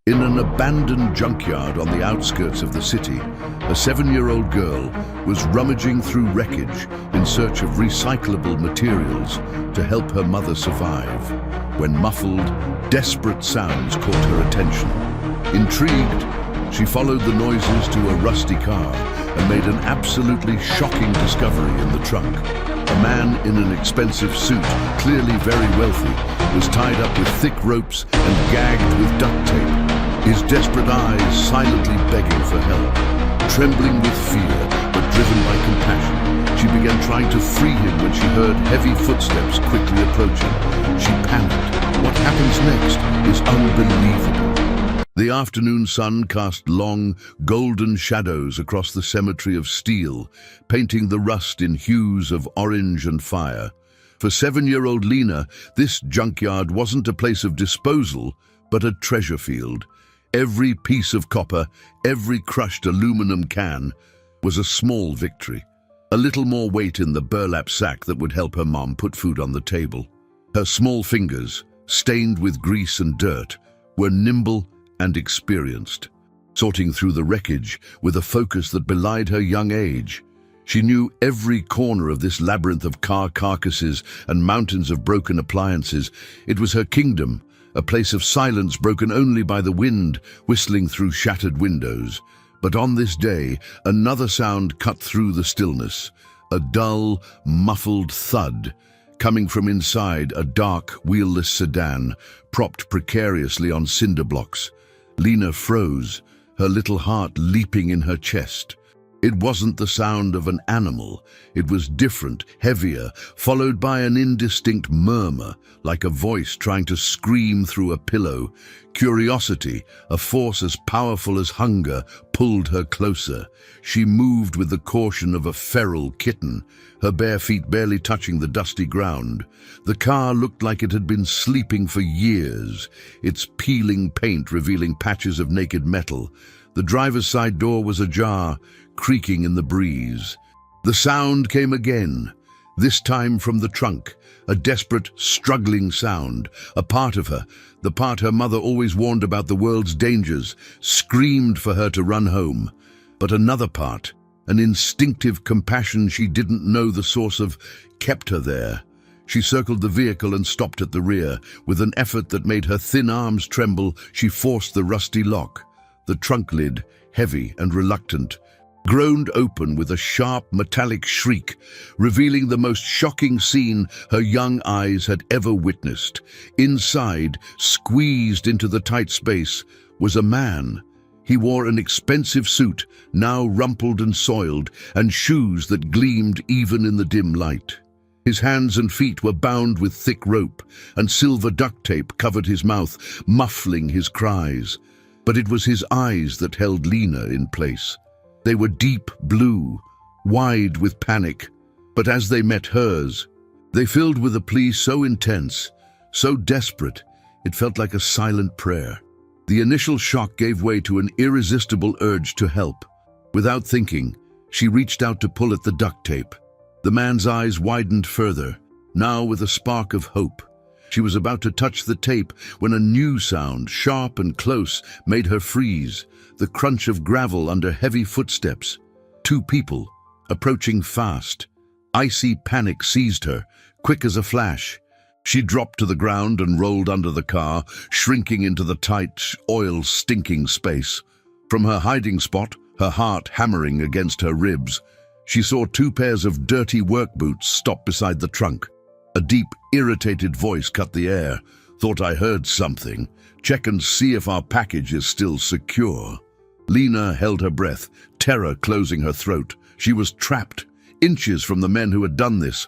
In an abandoned junkyard on the outskirts of the city, a 7-year-old girl was rummaging through wreckage in search of recyclable materials to help her mother survive, when muffled, desperate sounds caught her attention. Intrigued, she followed the noises to a rusty car and made an absolutely shocking discovery in the trunk. A man in an expensive suit, clearly very wealthy, was tied up with thick ropes and gagged with duct tape, his desperate eyes silently begging for help. Trembling with fear, but driven by compassion, she began trying to free him when she heard heavy footsteps quickly approaching. She panicked. What happens next is unbelievable. The afternoon sun cast long, golden shadows across the cemetery of steel, painting the rust in hues of orange and fire. For 7-year-old Lena, this junkyard wasn't a place of disposal, but a treasure field. Every piece of copper, every crushed aluminum can, was a small victory. A little more weight in the burlap sack that would help her mom put food on the table. Her small fingers, stained with grease and dirt, were nimble and experienced, sorting through the wreckage with a focus that belied her young age. She knew every corner of this labyrinth of car carcasses and mountains of broken appliances. It was her kingdom, a place of silence broken only by the wind whistling through shattered windows. But on this day, another sound cut through the stillness, a dull, muffled thud, coming from inside a dark, wheelless sedan, propped precariously on cinder blocks. Lena froze, her little heart leaping in her chest. It wasn't the sound of an animal. It was different, heavier, followed by an indistinct murmur, like a voice trying to scream through a pillow. Curiosity, a force as powerful as hunger, pulled her closer. She moved with the caution of a feral kitten, her bare feet barely touching the dusty ground. The car looked like it had been sleeping for years, its peeling paint revealing patches of naked metal. The driver's side door was ajar, creaking in the breeze. The sound came again, this time from the trunk, a desperate, struggling sound. A part of her, the part her mother always warned about the world's dangers, screamed for her to run home. But another part, an instinctive compassion she didn't know the source of, kept her there. She circled the vehicle and stopped at the rear. With an effort that made her thin arms tremble, she forced the rusty lock. The trunk lid, heavy and reluctant, groaned open with a sharp metallic shriek, revealing the most shocking scene her young eyes had ever witnessed. Inside, squeezed into the tight space, was a man. He wore an expensive suit, now rumpled and soiled, and shoes that gleamed even in the dim light. His hands and feet were bound with thick rope, and silver duct tape covered his mouth, muffling his cries. But it was his eyes that held Lena in place. They were deep blue, wide with panic, but as they met hers, they filled with a plea so intense, so desperate, it felt like a silent prayer. The initial shock gave way to an irresistible urge to help. Without thinking, she reached out to pull at the duct tape. The man's eyes widened further, now with a spark of hope. She was about to touch the tape when a new sound, sharp and close, made her freeze. The crunch of gravel under heavy footsteps. 2 people, approaching fast. Icy panic seized her, quick as a flash. She dropped to the ground and rolled under the car, shrinking into the tight, oil-stinking space. From her hiding spot, her heart hammering against her ribs, she saw 2 pairs of dirty work boots stop beside the trunk. A deep, irritated voice cut the air. "Thought I heard something. Check and see if our package is still secure." Lena held her breath, terror closing her throat. She was trapped, inches from the men who had done this,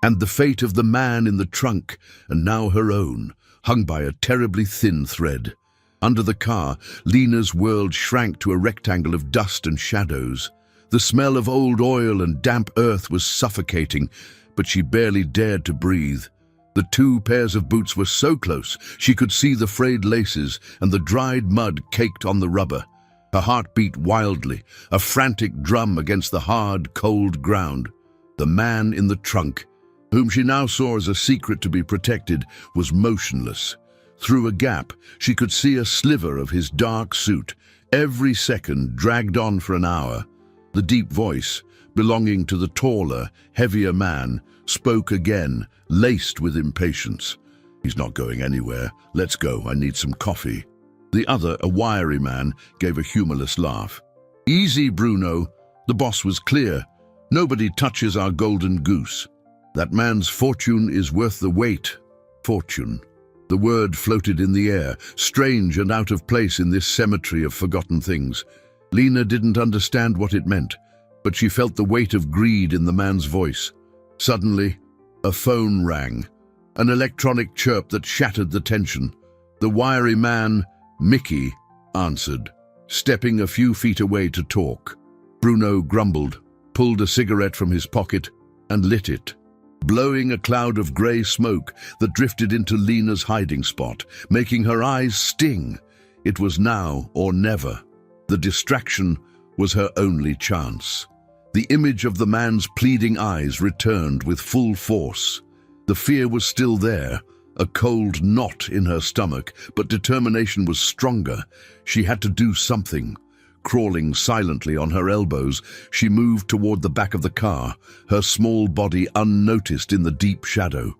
and the fate of the man in the trunk, and now her own, hung by a terribly thin thread. Under the car, Lena's world shrank to a rectangle of dust and shadows. The smell of old oil and damp earth was suffocating, but she barely dared to breathe. The 2 pairs of boots were so close, she could see the frayed laces and the dried mud caked on the rubber. Her heart beat wildly, a frantic drum against the hard, cold ground. The man in the trunk, whom she now saw as a secret to be protected, was motionless. Through a gap, she could see a sliver of his dark suit. Every second dragged on for an hour. The deep voice, belonging to the taller, heavier man, spoke again, laced with impatience. "He's not going anywhere. Let's go. I need some coffee." The other, a wiry man, gave a humorless laugh. "Easy, Bruno." The boss was clear. "Nobody touches our golden goose. That man's fortune is worth the wait." Fortune. The word floated in the air, strange and out of place in this cemetery of forgotten things. Lena didn't understand what it meant, but she felt the weight of greed in the man's voice. Suddenly, a phone rang, an electronic chirp that shattered the tension. The wiry man, Mickey, answered, stepping a few feet away to talk. Bruno grumbled, pulled a cigarette from his pocket, and lit it, blowing a cloud of grey smoke that drifted into Lena's hiding spot, making her eyes sting. It was now or never. The distraction was her only chance. The image of the man's pleading eyes returned with full force. The fear was still there, a cold knot in her stomach, but determination was stronger. She had to do something. Crawling silently on her elbows, she moved toward the back of the car, her small body unnoticed in the deep shadow.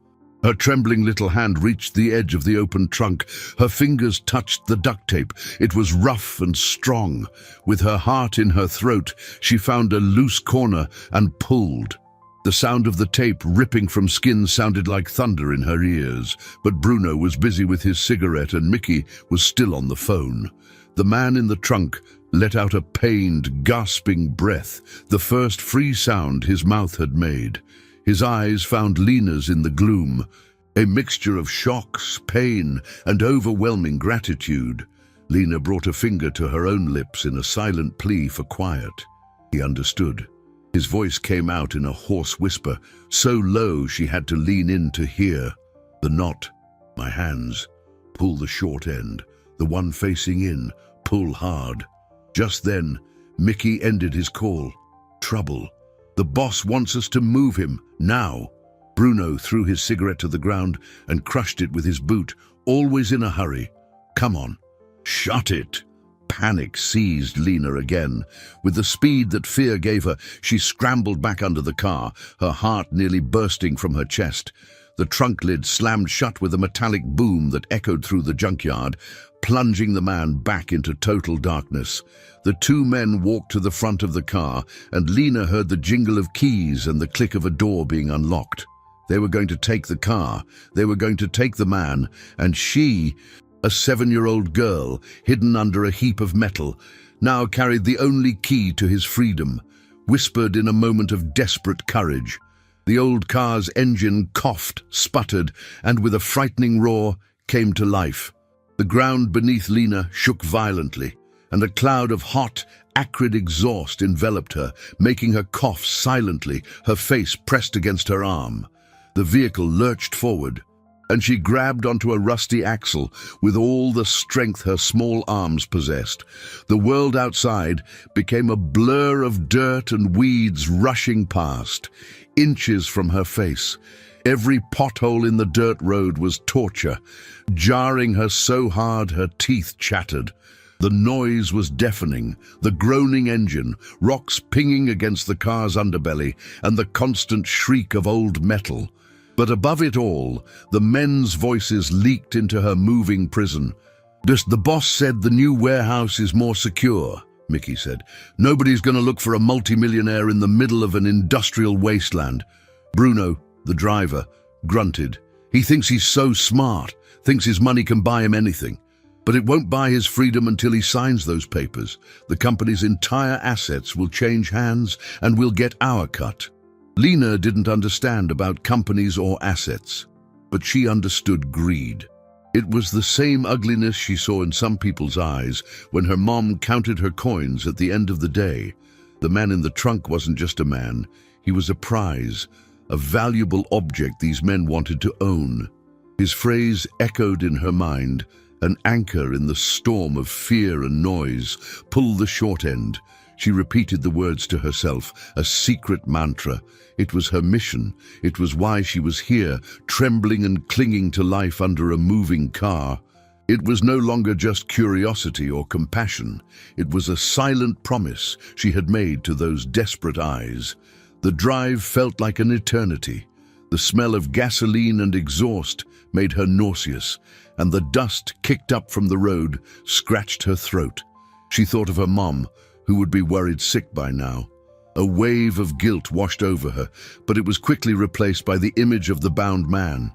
Her trembling little hand reached the edge of the open trunk. Her fingers touched the duct tape. It was rough and strong. With her heart in her throat, she found a loose corner and pulled. The sound of the tape ripping from skin sounded like thunder in her ears, but Bruno was busy with his cigarette and Mickey was still on the phone. The man in the trunk let out a pained, gasping breath, the first free sound his mouth had made. His eyes found Lena's in the gloom, a mixture of shocks, pain, and overwhelming gratitude. Lena brought a finger to her own lips in a silent plea for quiet. He understood. His voice came out in a hoarse whisper, so low she had to lean in to hear. "The knot, my hands. Pull the short end. The one facing in. Pull hard." Just then, Mickey ended his call. "Trouble. The boss wants us to move him, now." Bruno threw his cigarette to the ground and crushed it with his boot, always in a hurry. "Come on." "Shut it." Panic seized Lena again. With the speed that fear gave her, she scrambled back under the car, her heart nearly bursting from her chest. The trunk lid slammed shut with a metallic boom that echoed through the junkyard, plunging the man back into total darkness. The two men walked to the front of the car, and Lena heard the jingle of keys and the click of a door being unlocked. They were going to take the car, they were going to take the man, and she, a 7-year-old girl hidden under a heap of metal, now carried the only key to his freedom, whispered in a moment of desperate courage. The old car's engine coughed, sputtered, and with a frightening roar, came to life. The ground beneath Lena shook violently, and a cloud of hot, acrid exhaust enveloped her, making her cough silently, her face pressed against her arm. The vehicle lurched forward, and she grabbed onto a rusty axle with all the strength her small arms possessed. The world outside became a blur of dirt and weeds rushing past, inches from her face. Every pothole in the dirt road was torture, jarring her so hard her teeth chattered. The noise was deafening, the groaning engine, rocks pinging against the car's underbelly, and the constant shriek of old metal. But above it all, the men's voices leaked into her moving prison. "Just the boss said the new warehouse is more secure," Mickey said. "Nobody's going to look for a multimillionaire in the middle of an industrial wasteland." Bruno, the driver, grunted. He thinks he's so smart, thinks his money can buy him anything. But it won't buy his freedom until he signs those papers. The company's entire assets will change hands, and we'll get our cut. Lena didn't understand about companies or assets, but she understood greed. It was the same ugliness she saw in some people's eyes when her mom counted her coins at the end of the day. The man in the trunk wasn't just a man, he was a prize, a valuable object these men wanted to own. His phrase echoed in her mind, an anchor in the storm of fear and noise. "Pull the short end." She repeated the words to herself, a secret mantra. It was her mission. It was why she was here, trembling and clinging to life under a moving car. It was no longer just curiosity or compassion. It was a silent promise she had made to those desperate eyes. The drive felt like an eternity. The smell of gasoline and exhaust made her nauseous, and the dust kicked up from the road scratched her throat. She thought of her mom, who would be worried sick by now. A wave of guilt washed over her, but it was quickly replaced by the image of the bound man.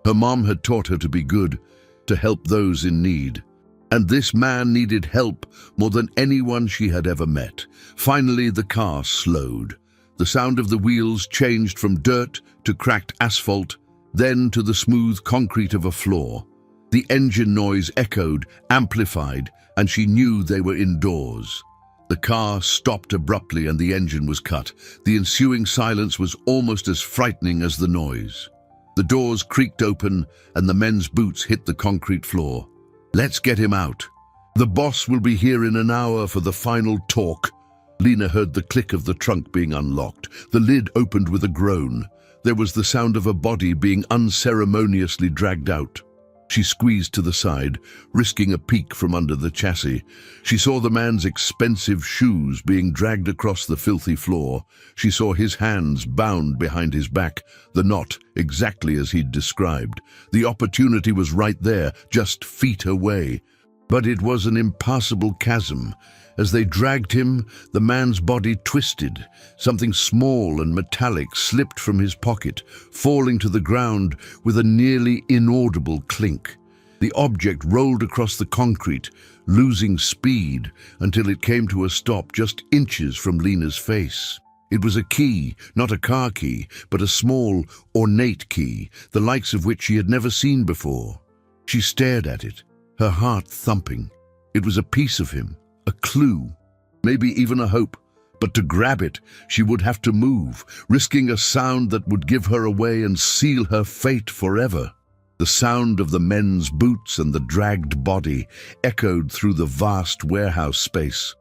Her mom had taught her to be good, to help those in need. And this man needed help more than anyone she had ever met. Finally, the car slowed. The sound of the wheels changed from dirt to cracked asphalt, then to the smooth concrete of a floor. The engine noise echoed, amplified, and she knew they were indoors. The car stopped abruptly and the engine was cut. The ensuing silence was almost as frightening as the noise. The doors creaked open and the men's boots hit the concrete floor. "Let's get him out. The boss will be here in an hour for the final talk." Lena heard the click of the trunk being unlocked. The lid opened with a groan. There was the sound of a body being unceremoniously dragged out. She squeezed to the side, risking a peek from under the chassis. She saw the man's expensive shoes being dragged across the filthy floor. She saw his hands bound behind his back, the knot exactly as he'd described. The opportunity was right there, just feet away. But it was an impassable chasm. As they dragged him, the man's body twisted. Something small and metallic slipped from his pocket, falling to the ground with a nearly inaudible clink. The object rolled across the concrete, losing speed until it came to a stop just inches from Lena's face. It was a key, not a car key, but a small, ornate key, the likes of which she had never seen before. She stared at it, her heart thumping. It was a piece of him. A clue, maybe even a hope, but to grab it, she would have to move, risking a sound that would give her away and seal her fate forever. The sound of the men's boots and the dragged body echoed through the vast warehouse space,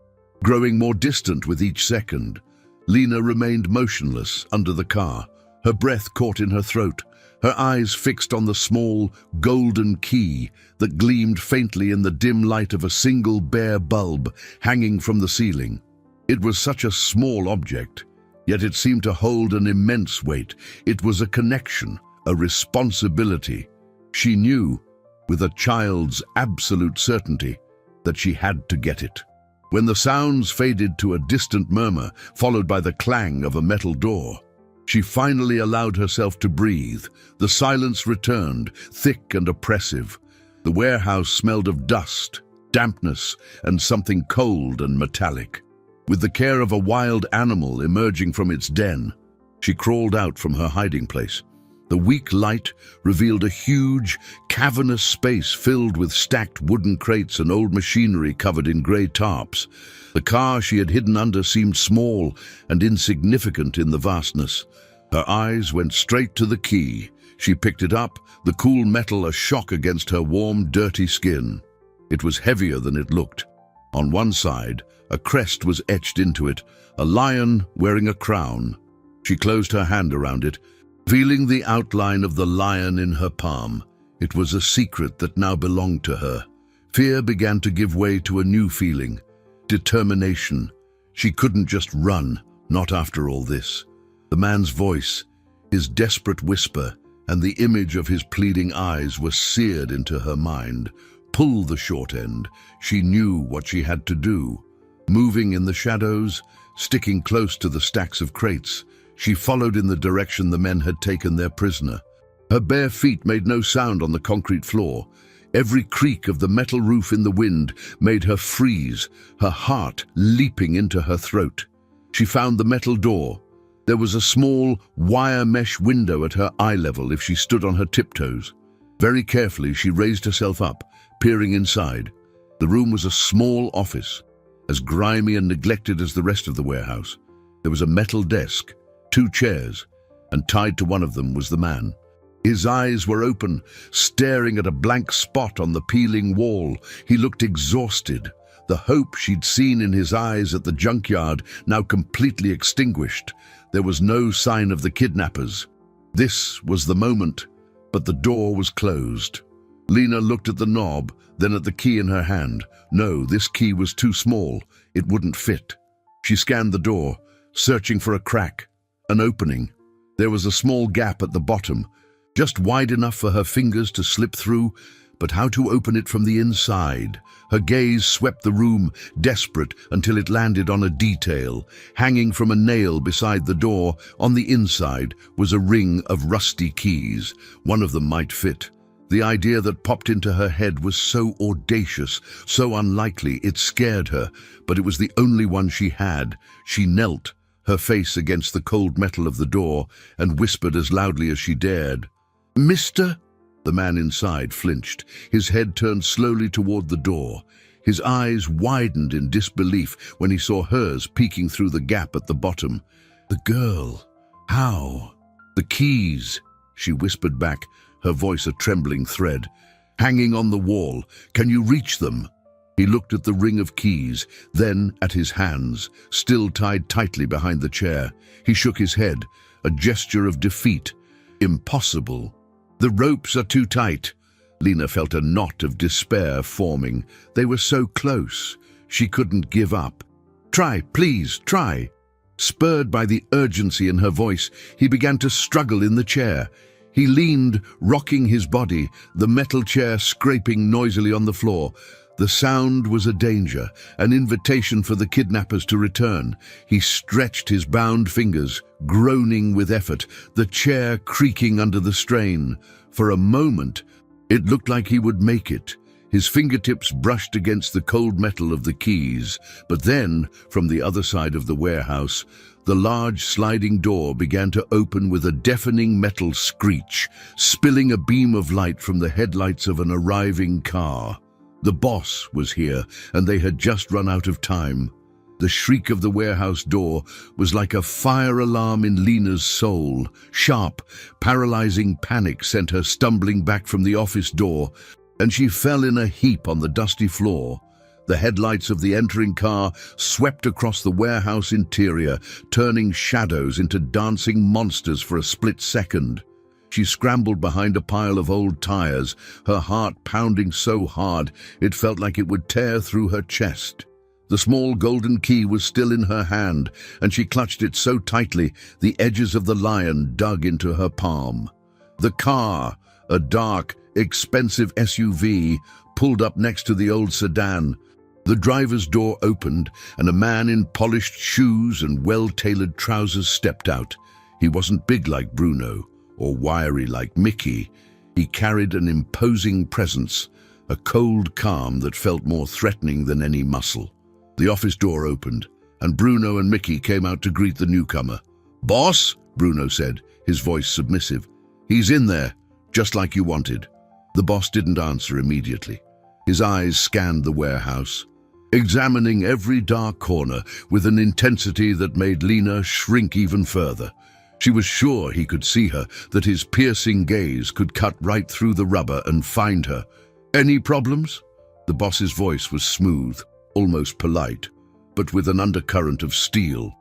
growing more distant with each second. Lena remained motionless under the car, her breath caught in her throat, her eyes fixed on the small, golden key that gleamed faintly in the dim light of a single bare bulb hanging from the ceiling. It was such a small object, yet it seemed to hold an immense weight. It was a connection, a responsibility. She knew, with a child's absolute certainty, that she had to get it. When the sounds faded to a distant murmur, followed by the clang of a metal door, she finally allowed herself to breathe. The silence returned, thick and oppressive. The warehouse smelled of dust, dampness, and something cold and metallic. With the care of a wild animal emerging from its den, she crawled out from her hiding place. The weak light revealed a huge, cavernous space filled with stacked wooden crates and old machinery covered in grey tarps. The car she had hidden under seemed small and insignificant in the vastness. Her eyes went straight to the key. She picked it up, the cool metal a shock against her warm, dirty skin. It was heavier than it looked. On one side, a crest was etched into it, a lion wearing a crown. She closed her hand around it, feeling the outline of the lion in her palm. It was a secret that now belonged to her. Fear began to give way to a new feeling, determination. She couldn't just run, not after all this. The man's voice, his desperate whisper, and the image of his pleading eyes were seared into her mind. Pull the short end. She knew what she had to do. Moving in the shadows, sticking close to the stacks of crates, she followed in the direction the men had taken their prisoner. Her bare feet made no sound on the concrete floor. Every creak of the metal roof in the wind made her freeze, her heart leaping into her throat. She found the metal door. There was a small, wire mesh window at her eye level if she stood on her tiptoes. Very carefully, she raised herself up, peering inside. The room was a small office, as grimy and neglected as the rest of the warehouse. There was a metal desk, 2 chairs, and tied to one of them was the man. His eyes were open, staring at a blank spot on the peeling wall. He looked exhausted, the hope she'd seen in his eyes at the junkyard now completely extinguished. There was no sign of the kidnappers. This was the moment, but the door was closed. Lena looked at the knob, then at the key in her hand. No, this key was too small. It wouldn't fit. She scanned the door, searching for a crack, an opening. There was a small gap at the bottom, just wide enough for her fingers to slip through, but how to open it from the inside? Her gaze swept the room, desperate, until it landed on a detail. Hanging from a nail beside the door, on the inside, was a ring of rusty keys. One of them might fit. The idea that popped into her head was so audacious, so unlikely, it scared her, but it was the only one she had. She knelt, her face against the cold metal of the door, and whispered as loudly as she dared, "Mister?" The man inside flinched. His head turned slowly toward the door. His eyes widened in disbelief when he saw hers peeking through the gap at the bottom. "The girl. How?" "The keys," she whispered back, her voice a trembling thread. "Hanging on the wall. Can you reach them?" He looked at the ring of keys, then at his hands, still tied tightly behind the chair. He shook his head, a gesture of defeat. "Impossible. The ropes are too tight." Lena felt a knot of despair forming. They were so close. She couldn't give up. "Try, please, try." Spurred by the urgency in her voice, he began to struggle in the chair. He leaned, rocking his body, the metal chair scraping noisily on the floor. The sound was a danger, an invitation for the kidnappers to return. He stretched his bound fingers, groaning with effort, the chair creaking under the strain. For a moment, it looked like he would make it. His fingertips brushed against the cold metal of the keys, but then, from the other side of the warehouse, the large sliding door began to open with a deafening metal screech, spilling a beam of light from the headlights of an arriving car. The boss was here, and they had just run out of time. The shriek of the warehouse door was like a fire alarm in Lena's soul. Sharp, paralyzing panic sent her stumbling back from the office door, and she fell in a heap on the dusty floor. The headlights of the entering car swept across the warehouse interior, turning shadows into dancing monsters for a split second. She scrambled behind a pile of old tires, her heart pounding so hard it felt like it would tear through her chest. The small golden key was still in her hand, and she clutched it so tightly the edges of the lion dug into her palm. The car, a dark, expensive SUV, pulled up next to the old sedan. The driver's door opened, and a man in polished shoes and well-tailored trousers stepped out. He wasn't big like Bruno, or wiry like Mickey. He carried an imposing presence, a cold calm that felt more threatening than any muscle. The office door opened, and Bruno and Mickey came out to greet the newcomer. "Boss," Bruno said, his voice submissive. "He's in there, just like you wanted." The boss didn't answer immediately. His eyes scanned the warehouse, examining every dark corner with an intensity that made Lena shrink even further. She was sure he could see her, that his piercing gaze could cut right through the rubber and find her. "Any problems?" The boss's voice was smooth, almost polite, but with an undercurrent of steel.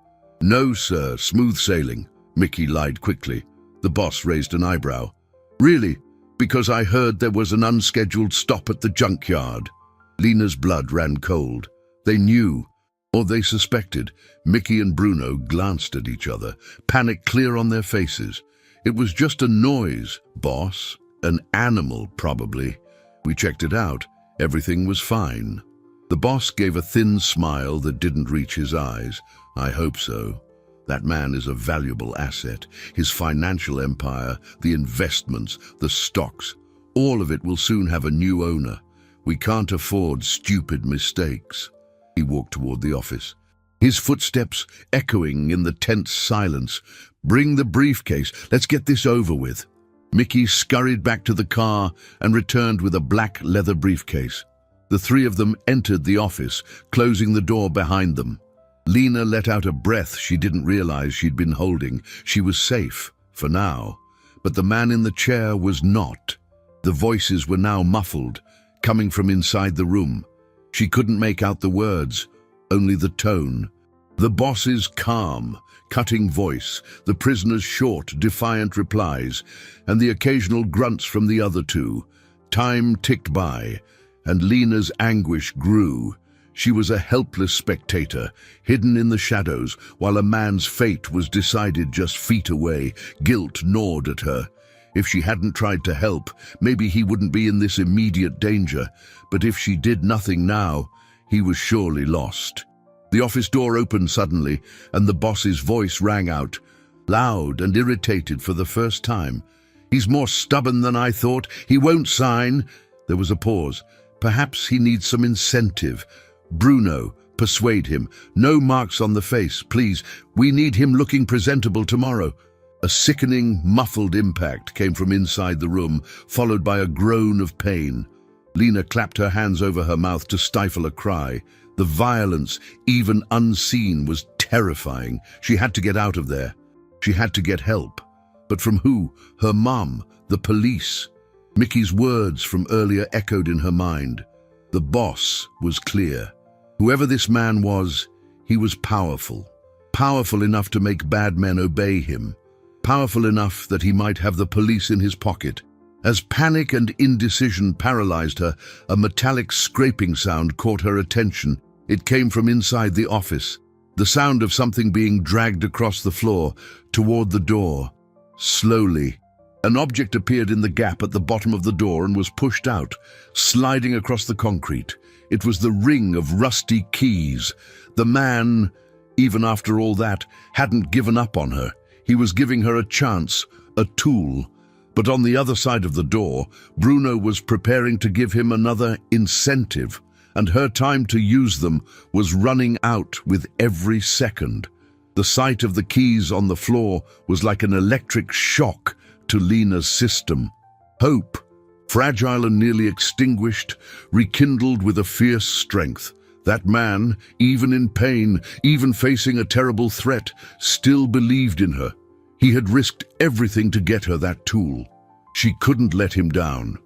"No, sir, smooth sailing," Mickey lied quickly. The boss raised an eyebrow. "Really? Because I heard there was an unscheduled stop at the junkyard." Lena's blood ran cold. They knew, or they suspected. Mickey and Bruno glanced at each other, panic clear on their faces. "It was just a noise, boss. An animal, probably. We checked it out. Everything was fine." The boss gave a thin smile that didn't reach his eyes. "I hope so. That man is a valuable asset. His financial empire, the investments, the stocks, all of it will soon have a new owner. We can't afford stupid mistakes." He walked toward the office, his footsteps echoing in the tense silence. "Bring the briefcase. Let's get this over with." Mickey scurried back to the car and returned with a black leather briefcase. The three of them entered the office, closing the door behind them. Lena let out a breath she didn't realize she'd been holding. She was safe, for now. But the man in the chair was not. The voices were now muffled, coming from inside the room. She couldn't make out the words, only the tone. The boss's calm, cutting voice, the prisoner's short, defiant replies, and the occasional grunts from the other two. Time ticked by, and Lena's anguish grew. She was a helpless spectator, hidden in the shadows, while a man's fate was decided just feet away. Guilt gnawed at her. If she hadn't tried to help, maybe he wouldn't be in this immediate danger. But if she did nothing now, he was surely lost. The office door opened suddenly, and the boss's voice rang out, loud and irritated for the first time. "He's more stubborn than I thought. He won't sign." There was a pause. "Perhaps he needs some incentive. Bruno, persuade him. No marks on the face, please. We need him looking presentable tomorrow." A sickening, muffled impact came from inside the room, followed by a groan of pain. Lena clapped her hands over her mouth to stifle a cry. The violence, even unseen, was terrifying. She had to get out of there. She had to get help. But from who? Her mum, the police. Mickey's words from earlier echoed in her mind. The boss was clear. Whoever this man was, he was powerful. Powerful enough to make bad men obey him. Powerful enough that he might have the police in his pocket. As panic and indecision paralyzed her, a metallic scraping sound caught her attention. It came from inside the office. The sound of something being dragged across the floor, toward the door. Slowly, an object appeared in the gap at the bottom of the door and was pushed out, sliding across the concrete. It was the ring of rusty keys. The man, even after all that, hadn't given up on her. He was giving her a chance, a tool. But on the other side of the door, Bruno was preparing to give him another incentive, and her time to use them was running out with every second. The sight of the keys on the floor was like an electric shock to Lena's system. Hope, fragile and nearly extinguished, rekindled with a fierce strength. That man, even in pain, even facing a terrible threat, still believed in her. He had risked everything to get her that tool. She couldn't let him down.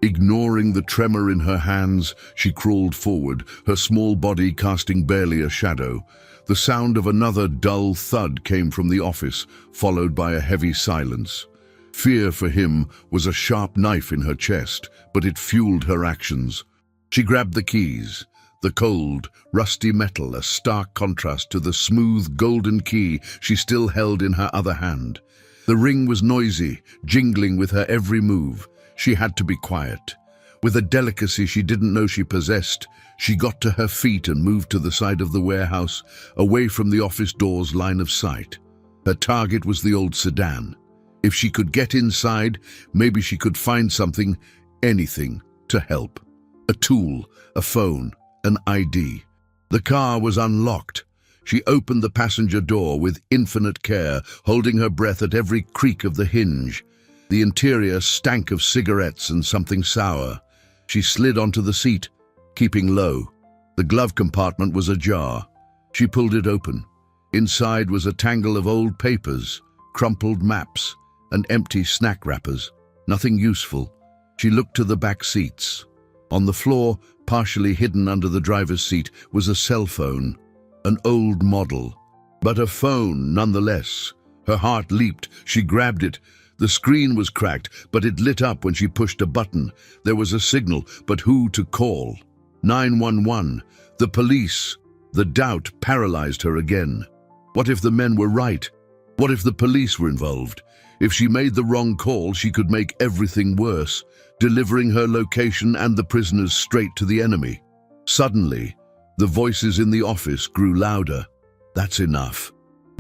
Ignoring the tremor in her hands, she crawled forward, her small body casting barely a shadow. The sound of another dull thud came from the office, followed by a heavy silence. Fear for him was a sharp knife in her chest, but it fueled her actions. She grabbed the keys. The cold, rusty metal, a stark contrast to the smooth, golden key she still held in her other hand. The ring was noisy, jingling with her every move. She had to be quiet. With a delicacy she didn't know she possessed, she got to her feet and moved to the side of the warehouse, away from the office door's line of sight. Her target was the old sedan. If she could get inside, maybe she could find something, anything, to help. A tool, a phone, an ID. The car was unlocked. She opened the passenger door with infinite care, holding her breath at every creak of the hinge. The interior stank of cigarettes and something sour. She slid onto the seat, keeping low. The glove compartment was ajar. She pulled it open. Inside was a tangle of old papers, crumpled maps, and empty snack wrappers. Nothing useful. She looked to the back seats. On the floor, partially hidden under the driver's seat, was a cell phone, an old model, but a phone nonetheless. Her heart leaped. She grabbed it. The screen was cracked, but it lit up when she pushed a button. There was a signal, but who to call? 911. The police. The doubt paralyzed her again. What if the men were right? What if the police were involved? If she made the wrong call, she could make everything worse, delivering her location and the prisoners straight to the enemy. Suddenly, the voices in the office grew louder. "That's enough."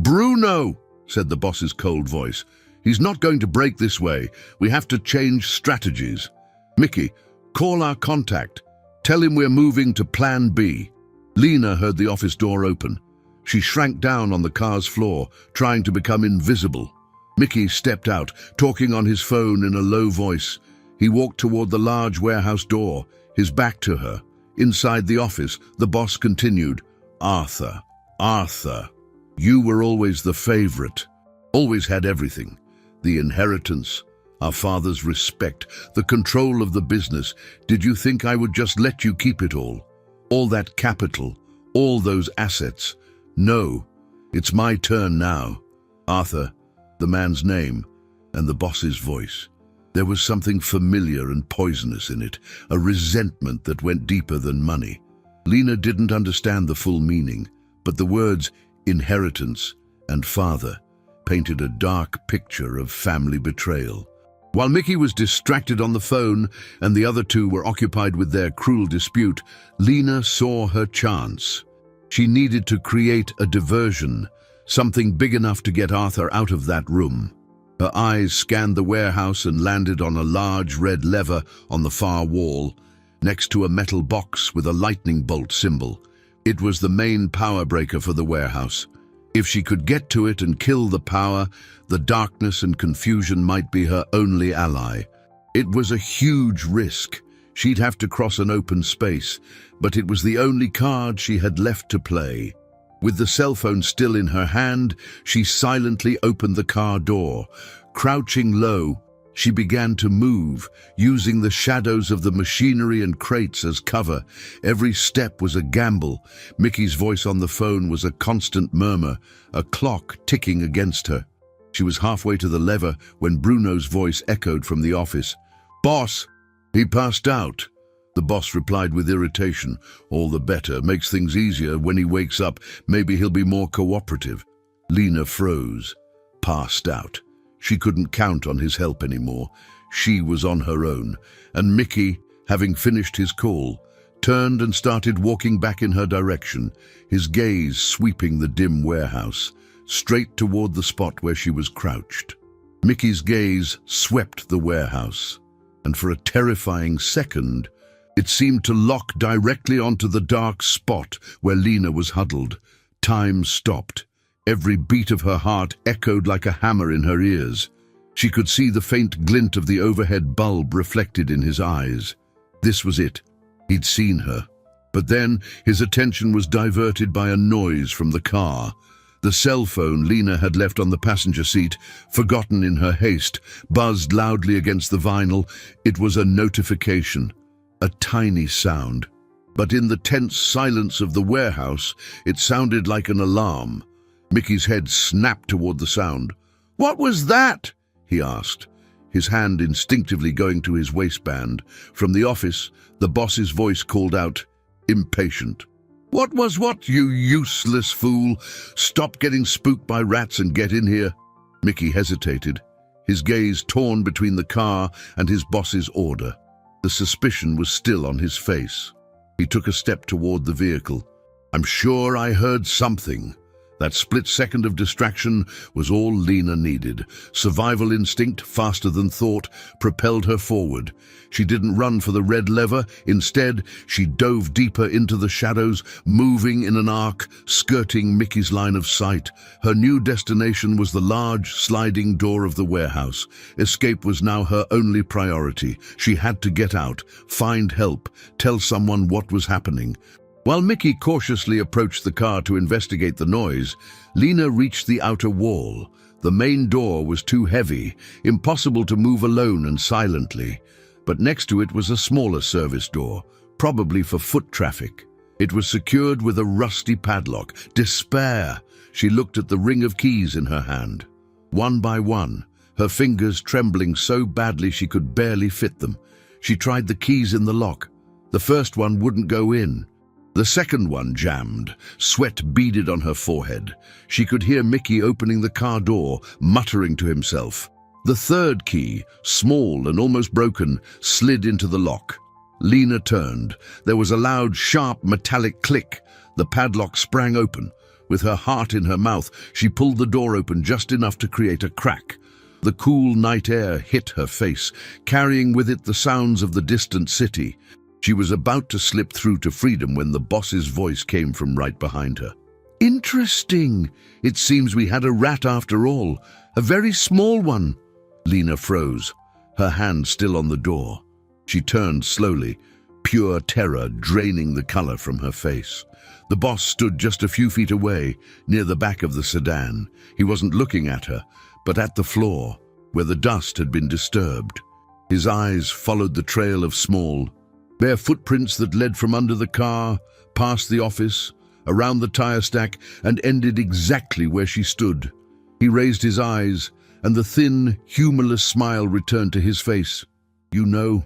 "Bruno," said the boss's cold voice. "He's not going to break this way. We have to change strategies. Mickey, call our contact. Tell him we're moving to Plan B." Lena heard the office door open. She shrank down on the car's floor, trying to become invisible. Mickey stepped out, talking on his phone in a low voice. He walked toward the large warehouse door, his back to her. Inside the office, the boss continued, "Arthur, Arthur, you were always the favorite. Always had everything. The inheritance, our father's respect, the control of the business. Did you think I would just let you keep it all? All that capital, all those assets? No, it's my turn now." Arthur, the man's name, and the boss's voice. There was something familiar and poisonous in it, a resentment that went deeper than money. Lena didn't understand the full meaning, but the words inheritance and father painted a dark picture of family betrayal. While Mickey was distracted on the phone and the other two were occupied with their cruel dispute, Lena saw her chance. She needed to create a diversion, something big enough to get Arthur out of that room. Her eyes scanned the warehouse and landed on a large red lever on the far wall, next to a metal box with a lightning bolt symbol. It was the main power breaker for the warehouse. If she could get to it and kill the power, the darkness and confusion might be her only ally. It was a huge risk. She'd have to cross an open space, but it was the only card she had left to play. With the cell phone still in her hand, she silently opened the car door. Crouching low, she began to move, using the shadows of the machinery and crates as cover. Every step was a gamble. Mickey's voice on the phone was a constant murmur, a clock ticking against her. She was halfway to the lever when Bruno's voice echoed from the office. "Boss!" "He passed out." The boss replied with irritation. "All the better. Makes things easier. When he wakes up, maybe he'll be more cooperative." Lena froze. Passed out. She couldn't count on his help anymore. She was on her own, and Mickey, having finished his call, turned and started walking back in her direction, his gaze sweeping the dim warehouse, straight toward the spot where she was crouched. Mickey's gaze swept the warehouse, and for a terrifying second, it seemed to lock directly onto the dark spot where Lena was huddled. Time stopped. Every beat of her heart echoed like a hammer in her ears. She could see the faint glint of the overhead bulb reflected in his eyes. This was it. He'd seen her. But then his attention was diverted by a noise from the car. The cell phone Lena had left on the passenger seat, forgotten in her haste, buzzed loudly against the vinyl. It was a notification, a tiny sound. But in the tense silence of the warehouse, it sounded like an alarm. Mickey's head snapped toward the sound. "What was that?" he asked, his hand instinctively going to his waistband. From the office, the boss's voice called out, impatient. "What was what, you useless fool? Stop getting spooked by rats and get in here." Mickey hesitated, his gaze torn between the car and his boss's order. The suspicion was still on his face. He took a step toward the vehicle. "I'm sure I heard something." That split second of distraction was all Lena needed. Survival instinct, faster than thought, propelled her forward. She didn't run for the red lever. Instead, she dove deeper into the shadows, moving in an arc, skirting Mickey's line of sight. Her new destination was the large, sliding door of the warehouse. Escape was now her only priority. She had to get out, find help, tell someone what was happening. While Mickey cautiously approached the car to investigate the noise, Lena reached the outer wall. The main door was too heavy, impossible to move alone and silently. But next to it was a smaller service door, probably for foot traffic. It was secured with a rusty padlock. Despair! She looked at the ring of keys in her hand. One by one, her fingers trembling so badly she could barely fit them. She tried the keys in the lock. The first one wouldn't go in. The second one jammed, sweat beaded on her forehead. She could hear Mickey opening the car door, muttering to himself. The third key, small and almost broken, slid into the lock. Lena turned. There was a loud, sharp, metallic click. The padlock sprang open. With her heart in her mouth, she pulled the door open just enough to create a crack. The cool night air hit her face, carrying with it the sounds of the distant city. She was about to slip through to freedom when the boss's voice came from right behind her. "Interesting. It seems we had a rat after all. A very small one." Lena froze, her hand still on the door. She turned slowly, pure terror draining the color from her face. The boss stood just a few feet away, near the back of the sedan. He wasn't looking at her, but at the floor, where the dust had been disturbed. His eyes followed the trail of small, bare footprints that led from under the car, past the office, around the tire stack, and ended exactly where she stood. He raised his eyes, and the thin, humorless smile returned to his face. "You know,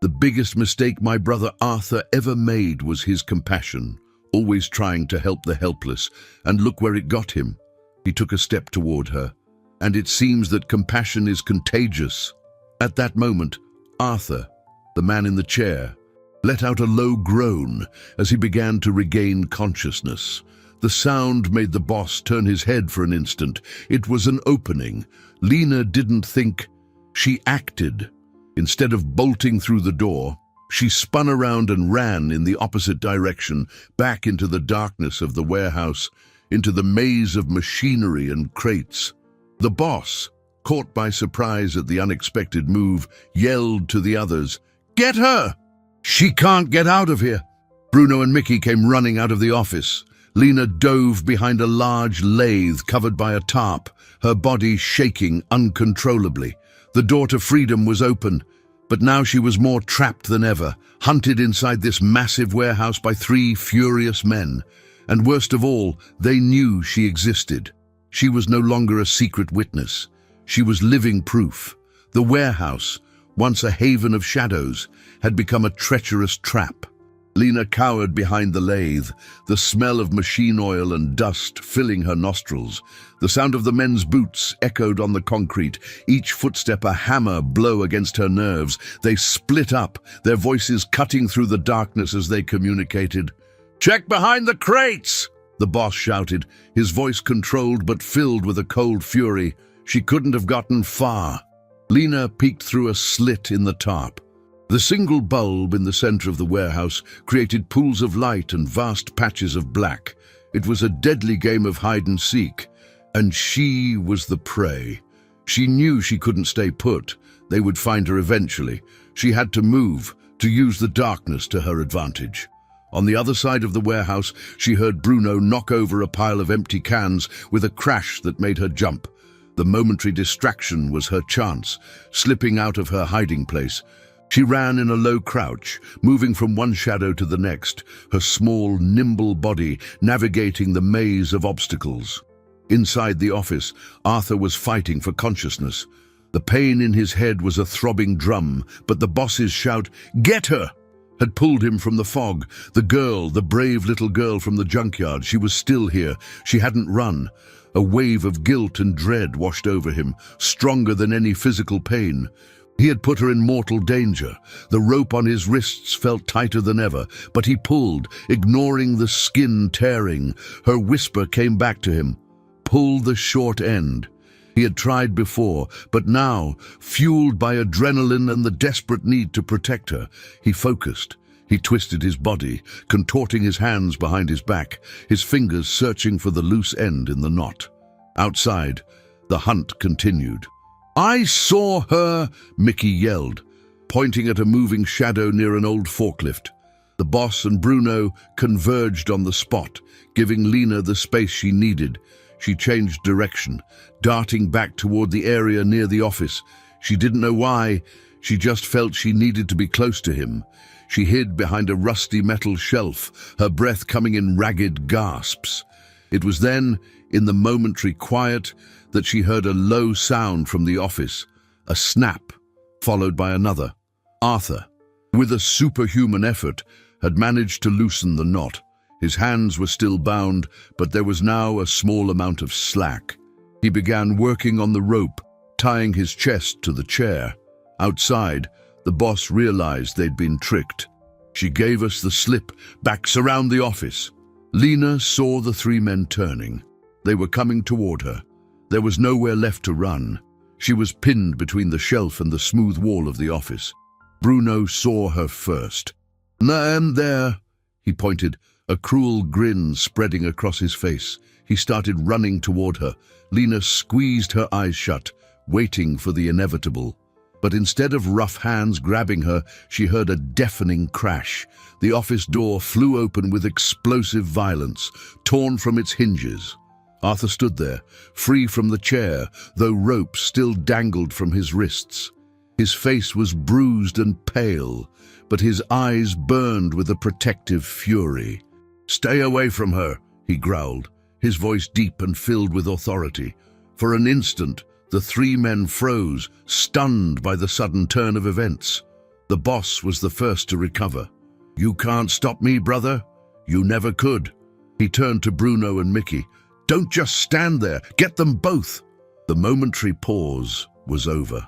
the biggest mistake my brother Arthur ever made was his compassion, always trying to help the helpless, and look where it got him." He took a step toward her. "And it seems that compassion is contagious." At that moment, Arthur, the man in the chair, let out a low groan as he began to regain consciousness. The sound made the boss turn his head for an instant. It was an opening. Lena didn't think, she acted. Instead of bolting through the door, she spun around and ran in the opposite direction, back into the darkness of the warehouse, into the maze of machinery and crates. The boss, caught by surprise at the unexpected move, yelled to the others, "Get her! She can't get out of here!" Bruno and Mickey came running out of the office. Lena dove behind a large lathe covered by a tarp, her body shaking uncontrollably. The door to freedom was open, but now she was more trapped than ever, hunted inside this massive warehouse by 3 furious men. And worst of all, they knew she existed. She was no longer a secret witness. She was living proof. The warehouse, once a haven of shadows, had become a treacherous trap. Lena cowered behind the lathe, the smell of machine oil and dust filling her nostrils. The sound of the men's boots echoed on the concrete, each footstep a hammer blow against her nerves. They split up, their voices cutting through the darkness as they communicated. "Check behind the crates!" the boss shouted, his voice controlled but filled with a cold fury. She couldn't have gotten far. Lena peeked through a slit in the tarp. The single bulb in the center of the warehouse created pools of light and vast patches of black. It was a deadly game of hide and seek, and she was the prey. She knew she couldn't stay put. They would find her eventually. She had to move, to use the darkness to her advantage. On the other side of the warehouse, she heard Bruno knock over a pile of empty cans with a crash that made her jump. The momentary distraction was her chance, slipping out of her hiding place. She ran in a low crouch, moving from one shadow to the next, her small, nimble body navigating the maze of obstacles. Inside the office, Arthur was fighting for consciousness. The pain in his head was a throbbing drum, but the boss's shout, "Get her!" had pulled him from the fog. The girl, the brave little girl from the junkyard, she was still here. She hadn't run. A wave of guilt and dread washed over him, stronger than any physical pain. He had put her in mortal danger. The rope on his wrists felt tighter than ever, but he pulled, ignoring the skin tearing. Her whisper came back to him. Pull the short end. He had tried before, but now, fueled by adrenaline and the desperate need to protect her, he focused. He twisted his body, contorting his hands behind his back, his fingers searching for the loose end in the knot. Outside, the hunt continued. "I saw her!" Mickey yelled, pointing at a moving shadow near an old forklift. The boss and Bruno converged on the spot, giving Lena the space she needed. She changed direction, darting back toward the area near the office. She didn't know why, she just felt she needed to be close to him. She hid behind a rusty metal shelf, her breath coming in ragged gasps. It was then, in the momentary quiet, that she heard a low sound from the office, a snap, followed by another. Arthur, with a superhuman effort, had managed to loosen the knot. His hands were still bound, but there was now a small amount of slack. He began working on the rope, tying his chest to the chair. Outside, the boss realized they'd been tricked. "She gave us the slip, backs around the office." Lena saw the 3 men turning. They were coming toward her. There was nowhere left to run. She was pinned between the shelf and the smooth wall of the office. Bruno saw her first. "I'm there," he pointed, a cruel grin spreading across his face. He started running toward her. Lena squeezed her eyes shut, waiting for the inevitable. But instead of rough hands grabbing her, she heard a deafening crash. The office door flew open with explosive violence, torn from its hinges. Arthur stood there, free from the chair, though rope still dangled from his wrists. His face was bruised and pale, but his eyes burned with a protective fury. "Stay away from her," he growled, his voice deep and filled with authority. For an instant, The three men froze, stunned by the sudden turn of events. The boss was the first to recover. "You can't stop me, brother. You never could." He turned to Bruno and Mickey. "Don't just stand there. Get them both." The momentary pause was over.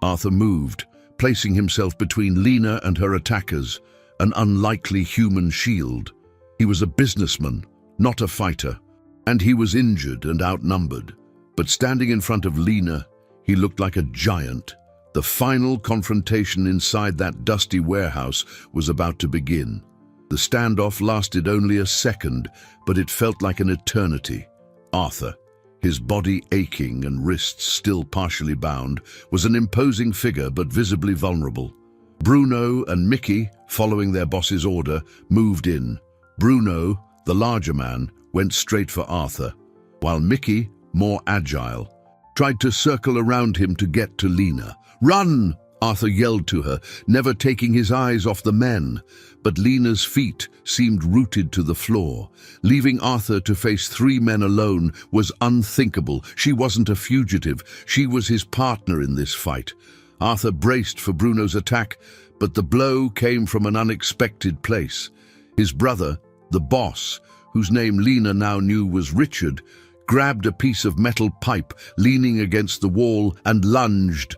Arthur moved, placing himself between Lena and her attackers, an unlikely human shield. He was a businessman, not a fighter, and he was injured and outnumbered. But standing in front of Lena, he looked like a giant. The final confrontation inside that dusty warehouse was about to begin. The standoff lasted only a second, but it felt like an eternity. Arthur, his body aching and wrists still partially bound, was an imposing figure but visibly vulnerable. Bruno and Mickey, following their boss's order, moved in. Bruno, the larger man, went straight for Arthur, while Mickey, more agile, tried to circle around him to get to Lena. "Run!" Arthur yelled to her, never taking his eyes off the men. But Lena's feet seemed rooted to the floor. Leaving Arthur to face three men alone was unthinkable. She wasn't a fugitive. She was his partner in this fight. Arthur braced for Bruno's attack, but the blow came from an unexpected place. His brother, the boss, whose name Lena now knew was Richard, grabbed a piece of metal pipe leaning against the wall and lunged.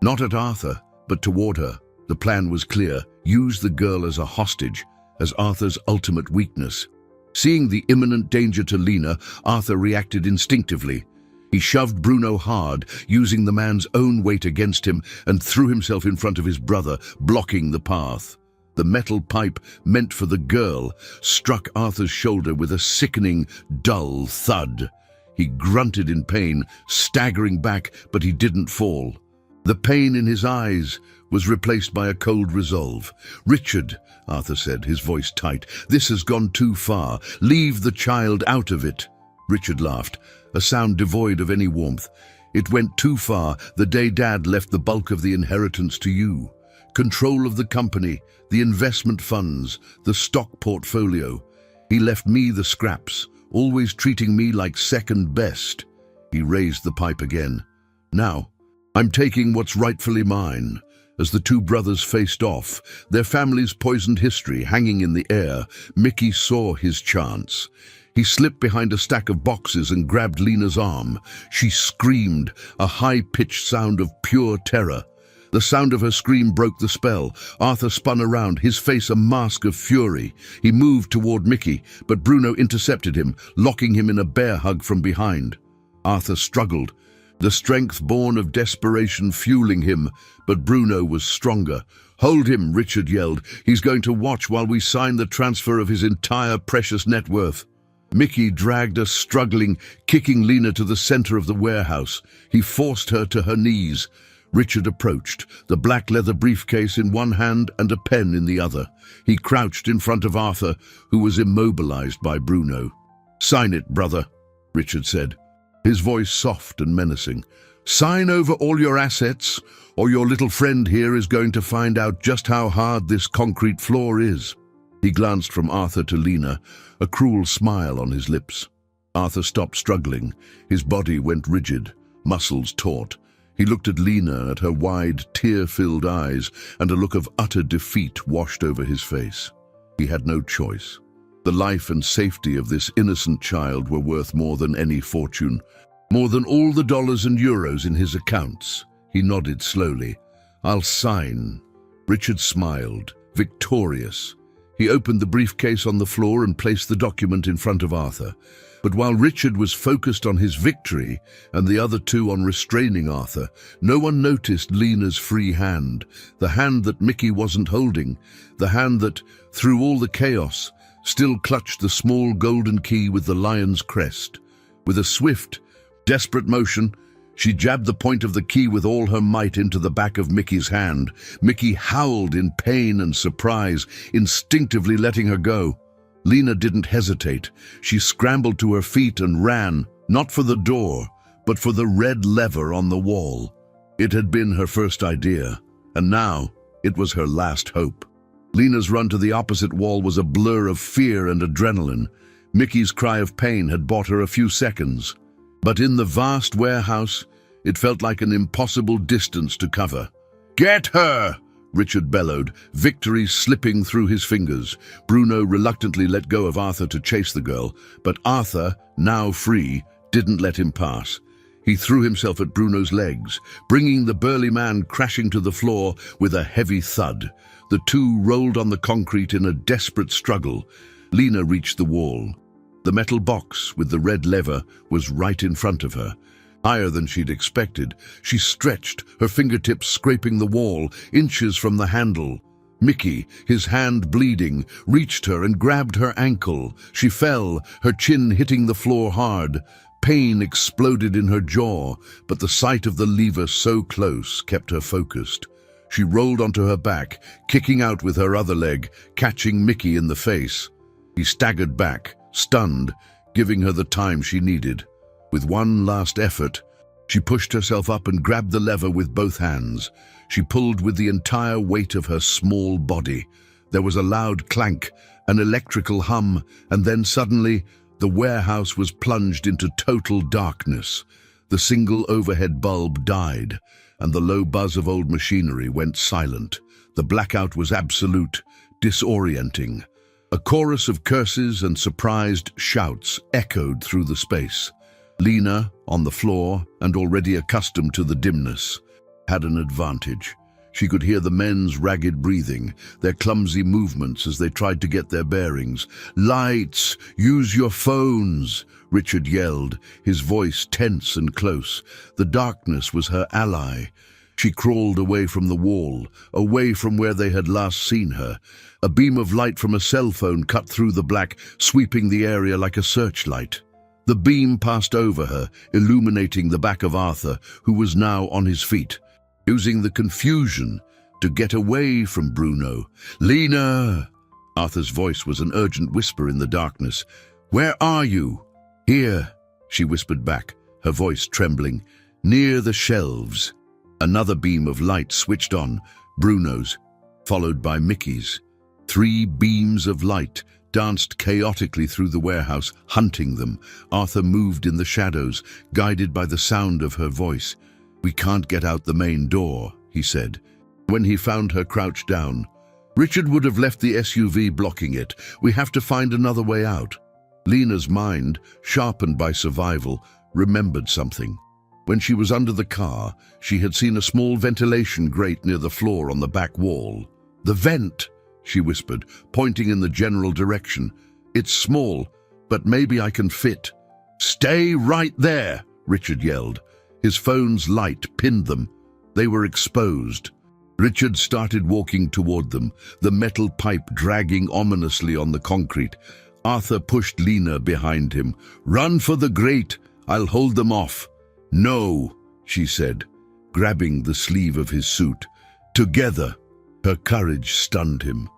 Not at Arthur, but toward her. The plan was clear: use the girl as a hostage, as Arthur's ultimate weakness. Seeing the imminent danger to Lena, Arthur reacted instinctively. He shoved Bruno hard, using the man's own weight against him, and threw himself in front of his brother, blocking the path. The metal pipe, meant for the girl, struck Arthur's shoulder with a sickening, dull thud. He grunted in pain, staggering back, but he didn't fall. The pain in his eyes was replaced by a cold resolve. "Richard," Arthur said, his voice tight, "this has gone too far. Leave the child out of it." Richard laughed, a sound devoid of any warmth. "It went too far the day Dad left the bulk of the inheritance to you. Control of the company, the investment funds, the stock portfolio. He left me the scraps, always treating me like second best." He raised the pipe again. "Now, I'm taking what's rightfully mine." As the two brothers faced off, their family's poisoned history hanging in the air, Mickey saw his chance. He slipped behind a stack of boxes and grabbed Lena's arm. She screamed, a high-pitched sound of pure terror. The sound of her scream broke the spell. Arthur spun around, his face a mask of fury. He moved toward Mickey, but Bruno intercepted him, locking him in a bear hug from behind. Arthur struggled, the strength born of desperation fueling him, but Bruno was stronger. "Hold him," Richard yelled. "He's going to watch while we sign the transfer of his entire precious net worth." Mickey dragged us, struggling, kicking Lena to the center of the warehouse. He forced her to her knees. Richard approached, the black leather briefcase in one hand and a pen in the other. He crouched in front of Arthur, who was immobilized by Bruno. "Sign it, brother," Richard said, his voice soft and menacing. "Sign over all your assets, or your little friend here is going to find out just how hard this concrete floor is." He glanced from Arthur to Lena, a cruel smile on his lips. Arthur stopped struggling. His body went rigid, muscles taut. He looked at Lena, at her wide, tear-filled eyes, and a look of utter defeat washed over his face. He had no choice. The life and safety of this innocent child were worth more than any fortune, more than all the dollars and euros in his accounts. He nodded slowly. "I'll sign." Richard smiled, victorious. He opened the briefcase on the floor and placed the document in front of Arthur. But while Richard was focused on his victory and the other two on restraining Arthur, no one noticed Lena's free hand, the hand that Mickey wasn't holding, the hand that, through all the chaos, still clutched the small golden key with the lion's crest. With a swift, desperate motion, she jabbed the point of the key with all her might into the back of Mickey's hand. Mickey howled in pain and surprise, instinctively letting her go. Lena didn't hesitate. She scrambled to her feet and ran, not for the door, but for the red lever on the wall. It had been her first idea, and now it was her last hope. Lena's run to the opposite wall was a blur of fear and adrenaline. Mickey's cry of pain had bought her a few seconds. But in the vast warehouse, It felt like an impossible distance to cover. "Get her!" Richard bellowed, victory slipping through his fingers. Bruno reluctantly let go of Arthur to chase the girl, but Arthur, now free, didn't let him pass. He threw himself at Bruno's legs, bringing the burly man crashing to the floor with a heavy thud. The two rolled on the concrete in a desperate struggle. Lena reached the wall. The metal box with the red lever was right in front of her. Higher than she'd expected, she stretched, her fingertips scraping the wall, inches from the handle. Mickey, his hand bleeding, reached her and grabbed her ankle. She fell, her chin hitting the floor hard. Pain exploded in her jaw, but the sight of the lever so close kept her focused. She rolled onto her back, kicking out with her other leg, catching Mickey in the face. He staggered back, stunned, giving her the time she needed. With one last effort, she pushed herself up and grabbed the lever with both hands. She pulled with the entire weight of her small body. There was a loud clank, an electrical hum, and then suddenly, the warehouse was plunged into total darkness. The single overhead bulb died, and the low buzz of old machinery went silent. The blackout was absolute, disorienting. A chorus of curses and surprised shouts echoed through the space. Lena, on the floor and already accustomed to the dimness, had an advantage. She could hear the men's ragged breathing, their clumsy movements as they tried to get their bearings. "Lights! Use your phones!" Richard yelled, his voice tense and close. The darkness was her ally. She crawled away from the wall, away from where they had last seen her. A beam of light from a cell phone cut through the black, sweeping the area like a searchlight. The beam passed over her, illuminating the back of Arthur, who was now on his feet, using the confusion to get away from Bruno. "Lena!" Arthur's voice was an urgent whisper in the darkness. "Where are you?" "Here," she whispered back, her voice trembling. "Near the shelves." Another beam of light switched on, Bruno's, followed by Mickey's. 3 beams of light danced chaotically through the warehouse, hunting them. Arthur moved in the shadows, guided by the sound of her voice. "We can't get out the main door," he said, when he found her crouched down. "Richard would have left the SUV blocking it. We have to find another way out." Lena's mind, sharpened by survival, remembered something. When she was under the car, she had seen a small ventilation grate near the floor on the back wall. "The vent," she whispered, pointing in the general direction. "It's small, but maybe I can fit." "Stay right there," Richard yelled. His phone's light pinned them. They were exposed. Richard started walking toward them, the metal pipe dragging ominously on the concrete. Arthur pushed Lena behind him. "Run for the grate. I'll hold them off." "No," she said, grabbing the sleeve of his suit. "Together." Her courage stunned him.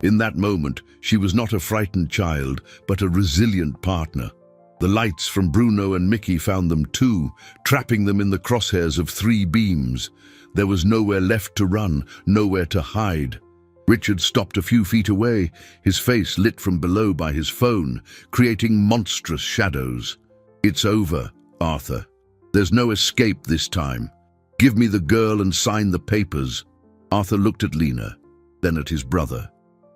In that moment, she was not a frightened child, but a resilient partner. The lights from Bruno and Mickey found them too, trapping them in the crosshairs of 3 beams. There was nowhere left to run, nowhere to hide. Richard stopped a few feet away, his face lit from below by his phone, creating monstrous shadows. "It's over, Arthur. There's no escape this time. Give me the girl and sign the papers." Arthur looked at Lena, then at his brother.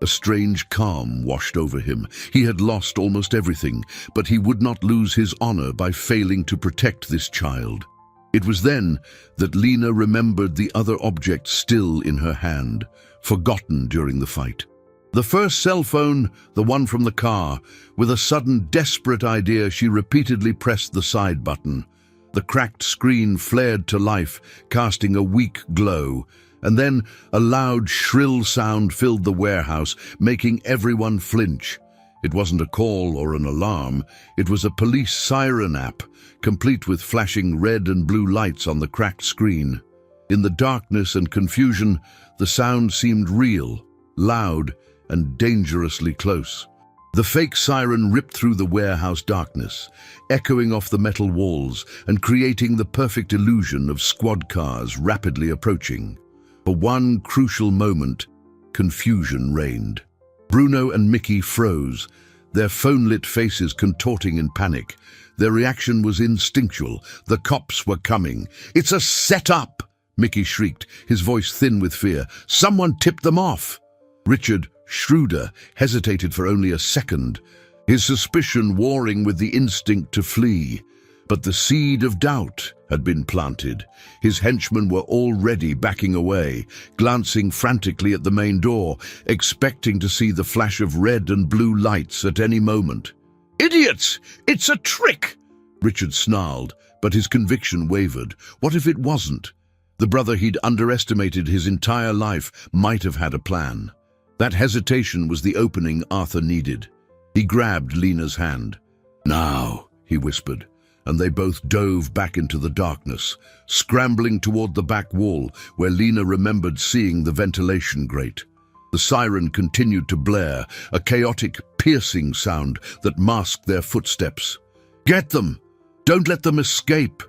A strange calm washed over him. He had lost almost everything, but he would not lose his honor by failing to protect this child. It was then that Lena remembered the other object still in her hand, forgotten during the fight. The first cell phone, the one from the car. With a sudden, desperate idea, she repeatedly pressed the side button. The cracked screen flared to life, casting a weak glow. And then a loud, shrill sound filled the warehouse, making everyone flinch. It wasn't a call or an alarm. It was a police siren app, complete with flashing red and blue lights on the cracked screen. In the darkness and confusion, the sound seemed real, loud, and dangerously close. The fake siren ripped through the warehouse darkness, echoing off the metal walls and creating the perfect illusion of squad cars rapidly approaching. For one crucial moment, confusion reigned. Bruno and Mickey froze, their phone-lit faces contorting in panic. Their reaction was instinctual. The cops were coming. "It's a setup!" Mickey shrieked, his voice thin with fear. "Someone tipped them off!" Richard, shrewder, hesitated for only a second, his suspicion warring with the instinct to flee. But the seed of doubt had been planted. His henchmen were already backing away, glancing frantically at the main door, expecting to see the flash of red and blue lights at any moment. "Idiots! It's a trick!" Richard snarled, but his conviction wavered. What if it wasn't? The brother he'd underestimated his entire life might have had a plan. That hesitation was the opening Arthur needed. He grabbed Lena's hand. "Now," he whispered, and they both dove back into the darkness, scrambling toward the back wall where Lena remembered seeing the ventilation grate. The siren continued to blare, a chaotic, piercing sound that masked their footsteps. "Get them! Don't let them escape!"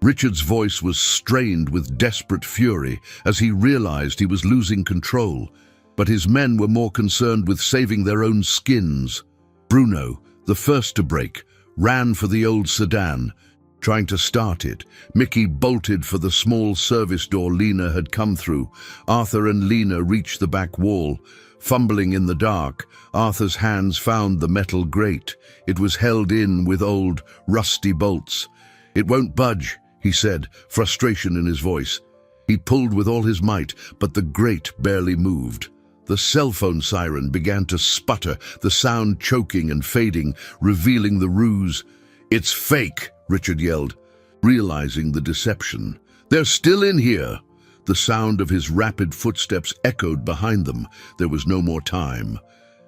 Richard's voice was strained with desperate fury as he realized he was losing control, but his men were more concerned with saving their own skins. Bruno, the first to break, ran for the old sedan. Trying to start it, Mickey bolted for the small service door Lena had come through. Arthur and Lena reached the back wall. Fumbling in the dark, Arthur's hands found the metal grate. It was held in with old, rusty bolts. "It won't budge," he said, frustration in his voice. He pulled with all his might, but the grate barely moved. The cell phone siren began to sputter, the sound choking and fading, revealing the ruse. "It's fake!" Richard yelled, realizing the deception. "They're still in here!" The sound of his rapid footsteps echoed behind them. There was no more time.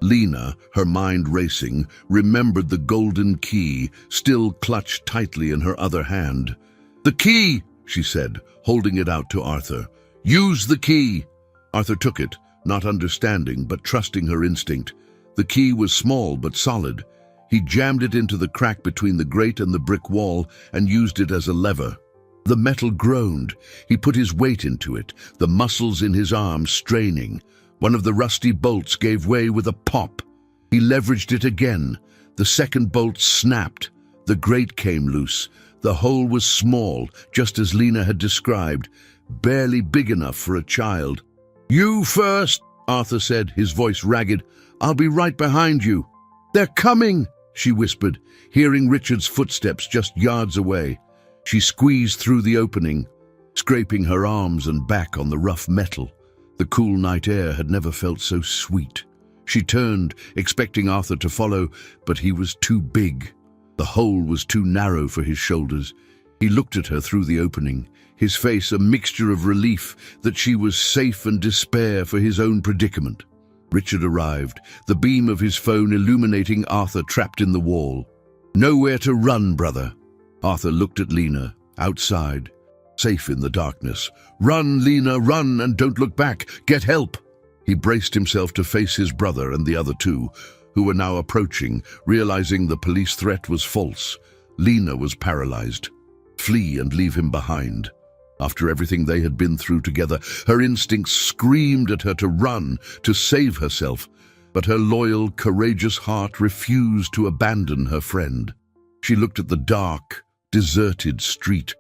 Lena, her mind racing, remembered the golden key, still clutched tightly in her other hand. "The key!" she said, holding it out to Arthur. "Use the key!" Arthur took it, not understanding but trusting her instinct. The key was small but solid. He jammed it into the crack between the grate and the brick wall and used it as a lever. The metal groaned. He put his weight into it, the muscles in his arms straining. One of the rusty bolts gave way with a pop. He leveraged it again. The second bolt snapped. The grate came loose. The hole was small, just as Lena had described, barely big enough for a child. "You first," Arthur said, his voice ragged. "I'll be right behind you." "They're coming," she whispered, hearing Richard's footsteps just yards away. She squeezed through the opening, scraping her arms and back on the rough metal. The cool night air had never felt so sweet. She turned, expecting Arthur to follow, but he was too big. The hole was too narrow for his shoulders. He looked at her through the opening, his face a mixture of relief that she was safe and despair for his own predicament. Richard arrived, the beam of his phone illuminating Arthur trapped in the wall. "Nowhere to run, brother." Arthur looked at Lena, outside, safe in the darkness. "Run, Lena, run, and don't look back. Get help." He braced himself to face his brother and the other two, who were now approaching, realizing the police threat was false. Lena was paralyzed. Flee and leave him behind. After everything they had been through together, her instincts screamed at her to run, to save herself. But her loyal, courageous heart refused to abandon her friend. She looked at the dark, deserted street,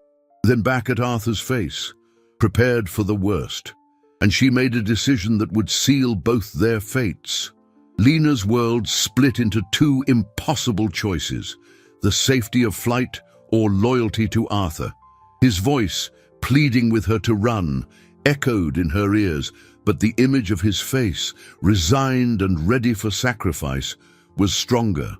then back at Arthur's face, prepared for the worst. And she made a decision that would seal both their fates. Lena's world split into two impossible choices: the safety of flight or loyalty to Arthur. His voice, pleading with her to run, echoed in her ears, but the image of his face, resigned and ready for sacrifice, was stronger.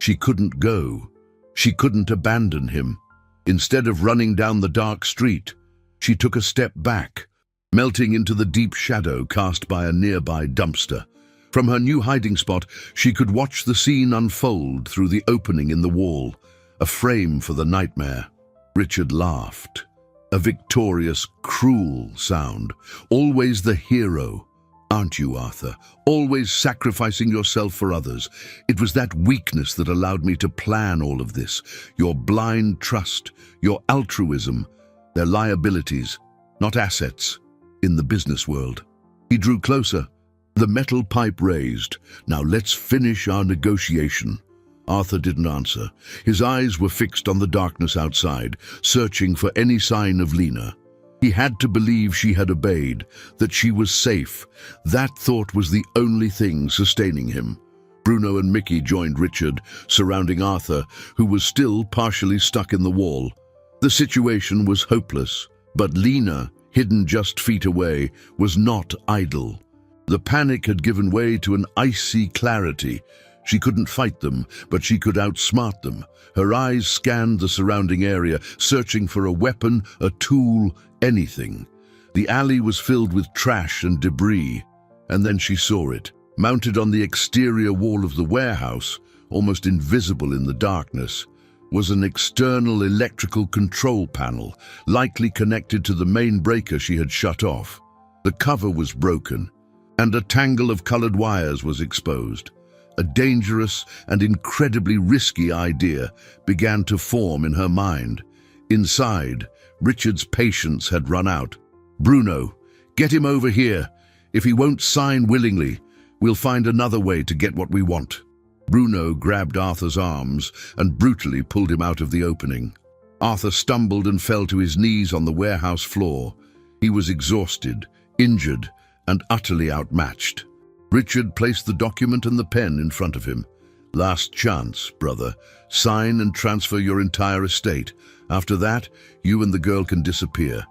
She couldn't go. She couldn't abandon him. Instead of running down the dark street, she took a step back, melting into the deep shadow cast by a nearby dumpster. From her new hiding spot, she could watch the scene unfold through the opening in the wall, a frame for the nightmare. Richard laughed. A victorious, cruel sound. Always the hero, aren't you, Arthur? Always sacrificing yourself for others. It was that weakness that allowed me to plan all of this. Your blind trust, your altruism, their liabilities, not assets, in the business world. He drew closer, The metal pipe raised. "Now let's finish our negotiation." Arthur didn't answer. His eyes were fixed on the darkness outside, searching for any sign of Lena. He had to believe she had obeyed, that she was safe. That thought was the only thing sustaining him. Bruno and Mickey joined Richard, surrounding Arthur, who was still partially stuck in the wall. The situation was hopeless, but Lena, hidden just feet away, was not idle. The panic had given way to an icy clarity. She couldn't fight them, but she could outsmart them. Her eyes scanned the surrounding area, searching for a weapon, a tool, anything. The alley was filled with trash and debris, and then she saw it. Mounted on the exterior wall of the warehouse, almost invisible in the darkness, was an external electrical control panel, likely connected to the main breaker she had shut off. The cover was broken, and a tangle of colored wires was exposed. A dangerous and incredibly risky idea began to form in her mind. Inside, Richard's patience had run out. "Bruno, get him over here. If he won't sign willingly, we'll find another way to get what we want." Bruno grabbed Arthur's arms and brutally pulled him out of the opening. Arthur stumbled and fell to his knees on the warehouse floor. He was exhausted, injured, and utterly outmatched. Richard placed the document and the pen in front of him. "Last chance, brother. Sign and transfer your entire estate. After that, you and the girl can disappear.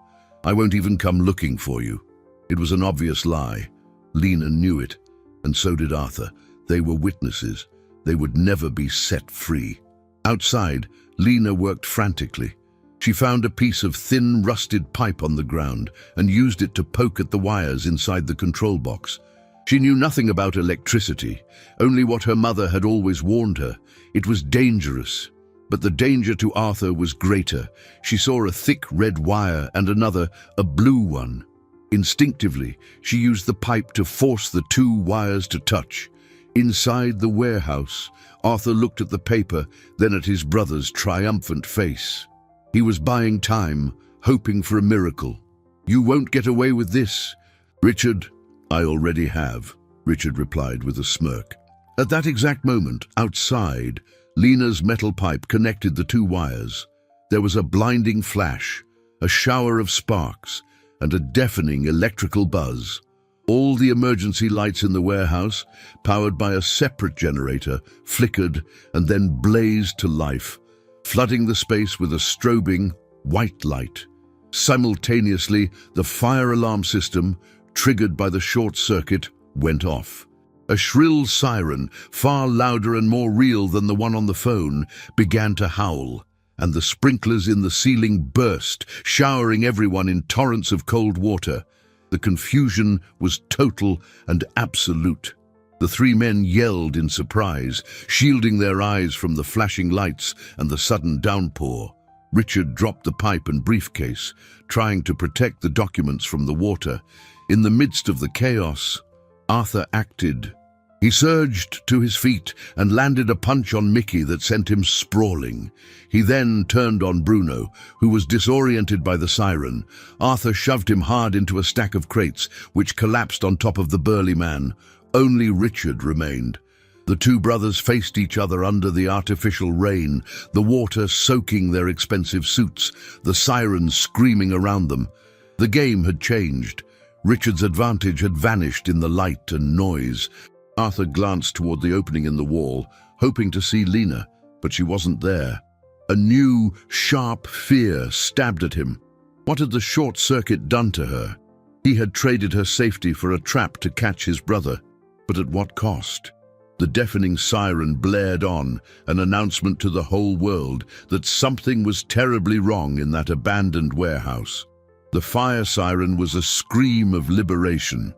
I won't even come looking for you." It was an obvious lie. Lena knew it, and so did Arthur. They were witnesses. They would never be set free. Outside, Lena worked frantically. She found a piece of thin, rusted pipe on the ground and used it to poke at the wires inside the control box. She knew nothing about electricity, only what her mother had always warned her. It was dangerous. But the danger to Arthur was greater. She saw a thick red wire and another, a blue one. Instinctively, she used the pipe to force the two wires to touch. Inside the warehouse, Arthur looked at the paper, then at his brother's triumphant face. He was buying time, hoping for a miracle. "You won't get away with this." "Richard, I already have," Richard replied with a smirk. At that exact moment, outside, Lena's metal pipe connected the two wires. There was a blinding flash, a shower of sparks, and a deafening electrical buzz. All the emergency lights in the warehouse, powered by a separate generator, flickered and then blazed to life, flooding the space with a strobing, white light. Simultaneously, the fire alarm system, triggered by the short circuit, went off. A shrill siren, far louder and more real than the one on the phone, began to howl, and the sprinklers in the ceiling burst, showering everyone in torrents of cold water. The confusion was total and absolute. The three men yelled in surprise, shielding their eyes from the flashing lights and the sudden downpour. Richard dropped the pipe and briefcase, trying to protect the documents from the water. In the midst of the chaos, Arthur acted. He surged to his feet and landed a punch on Mickey that sent him sprawling. He then turned on Bruno, who was disoriented by the siren. Arthur shoved him hard into a stack of crates, which collapsed on top of the burly man. Only Richard remained. The two brothers faced each other under the artificial rain, the water soaking their expensive suits, the sirens screaming around them. The game had changed. Richard's advantage had vanished in the light and noise. Arthur glanced toward the opening in the wall, hoping to see Lena, but she wasn't there. A new, sharp fear stabbed at him. What had the short circuit done to her? He had traded her safety for a trap to catch his brother, but at what cost? The deafening siren blared on, an announcement to the whole world that something was terribly wrong in that abandoned warehouse. The fire siren was a scream of liberation.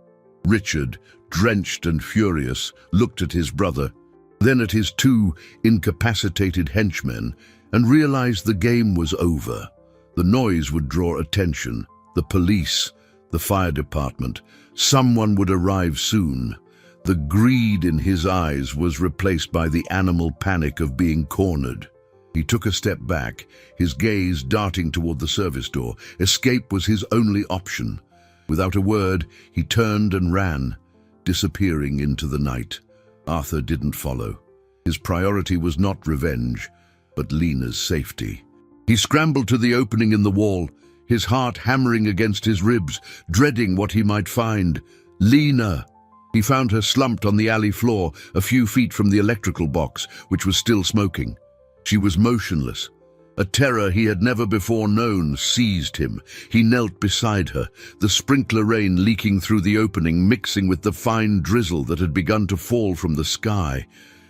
Richard, drenched and furious, looked at his brother, then at his two incapacitated henchmen, and realized the game was over. The noise would draw attention. The police, the fire department, someone would arrive soon. The greed in his eyes was replaced by the animal panic of being cornered. He took a step back, his gaze darting toward the service door. Escape was his only option. Without a word, he turned and ran. disappearing into the night. Arthur didn't follow. His priority was not revenge, but Lena's safety. He scrambled to the opening in the wall, his heart hammering against his ribs, dreading what he might find. Lena! He found her slumped on the alley floor, a few feet from the electrical box, which was still smoking. She was motionless. A terror he had never before known seized him. He knelt beside her, the sprinkler rain leaking through the opening, mixing with the fine drizzle that had begun to fall from the sky.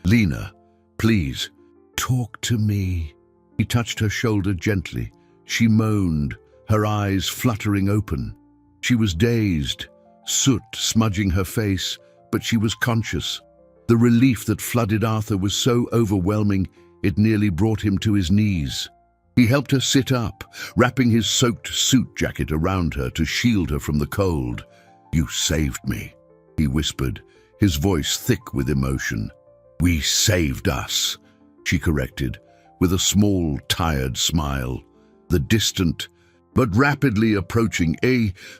Lena, please, talk to me. He touched her shoulder gently. She moaned, her eyes fluttering open. She was dazed, soot smudging her face, but she was conscious. The relief that flooded Arthur was so overwhelming, it nearly brought him to his knees. He helped her sit up, wrapping his soaked suit jacket around her to shield her from the cold. "You saved me," he whispered, his voice thick with emotion. "We saved us," she corrected, with a small, tired smile. The distant, but rapidly approaching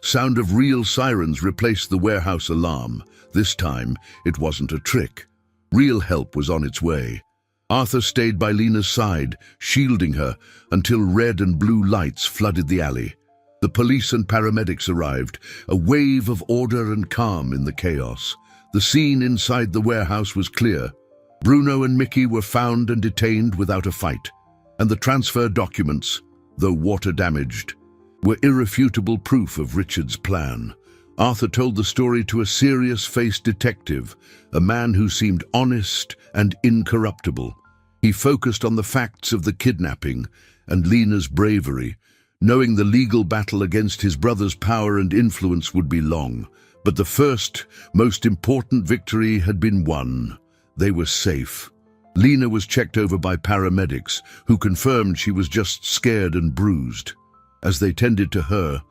sound of real sirens replaced the warehouse alarm. This time, it wasn't a trick. Real help was on its way. Arthur stayed by Lena's side, shielding her, until red and blue lights flooded the alley. The police and paramedics arrived, a wave of order and calm in the chaos. The scene inside the warehouse was clear. Bruno and Mickey were found and detained without a fight, and the transfer documents, though water-damaged, were irrefutable proof of Richard's plan. Arthur told the story to a serious-faced detective, a man who seemed honest and incorruptible. He focused on the facts of the kidnapping and Lena's bravery, knowing the legal battle against his brother's power and influence would be long. But the first, most important victory had been won. They were safe. Lena was checked over by paramedics, who confirmed she was just scared and bruised. As they tended to her,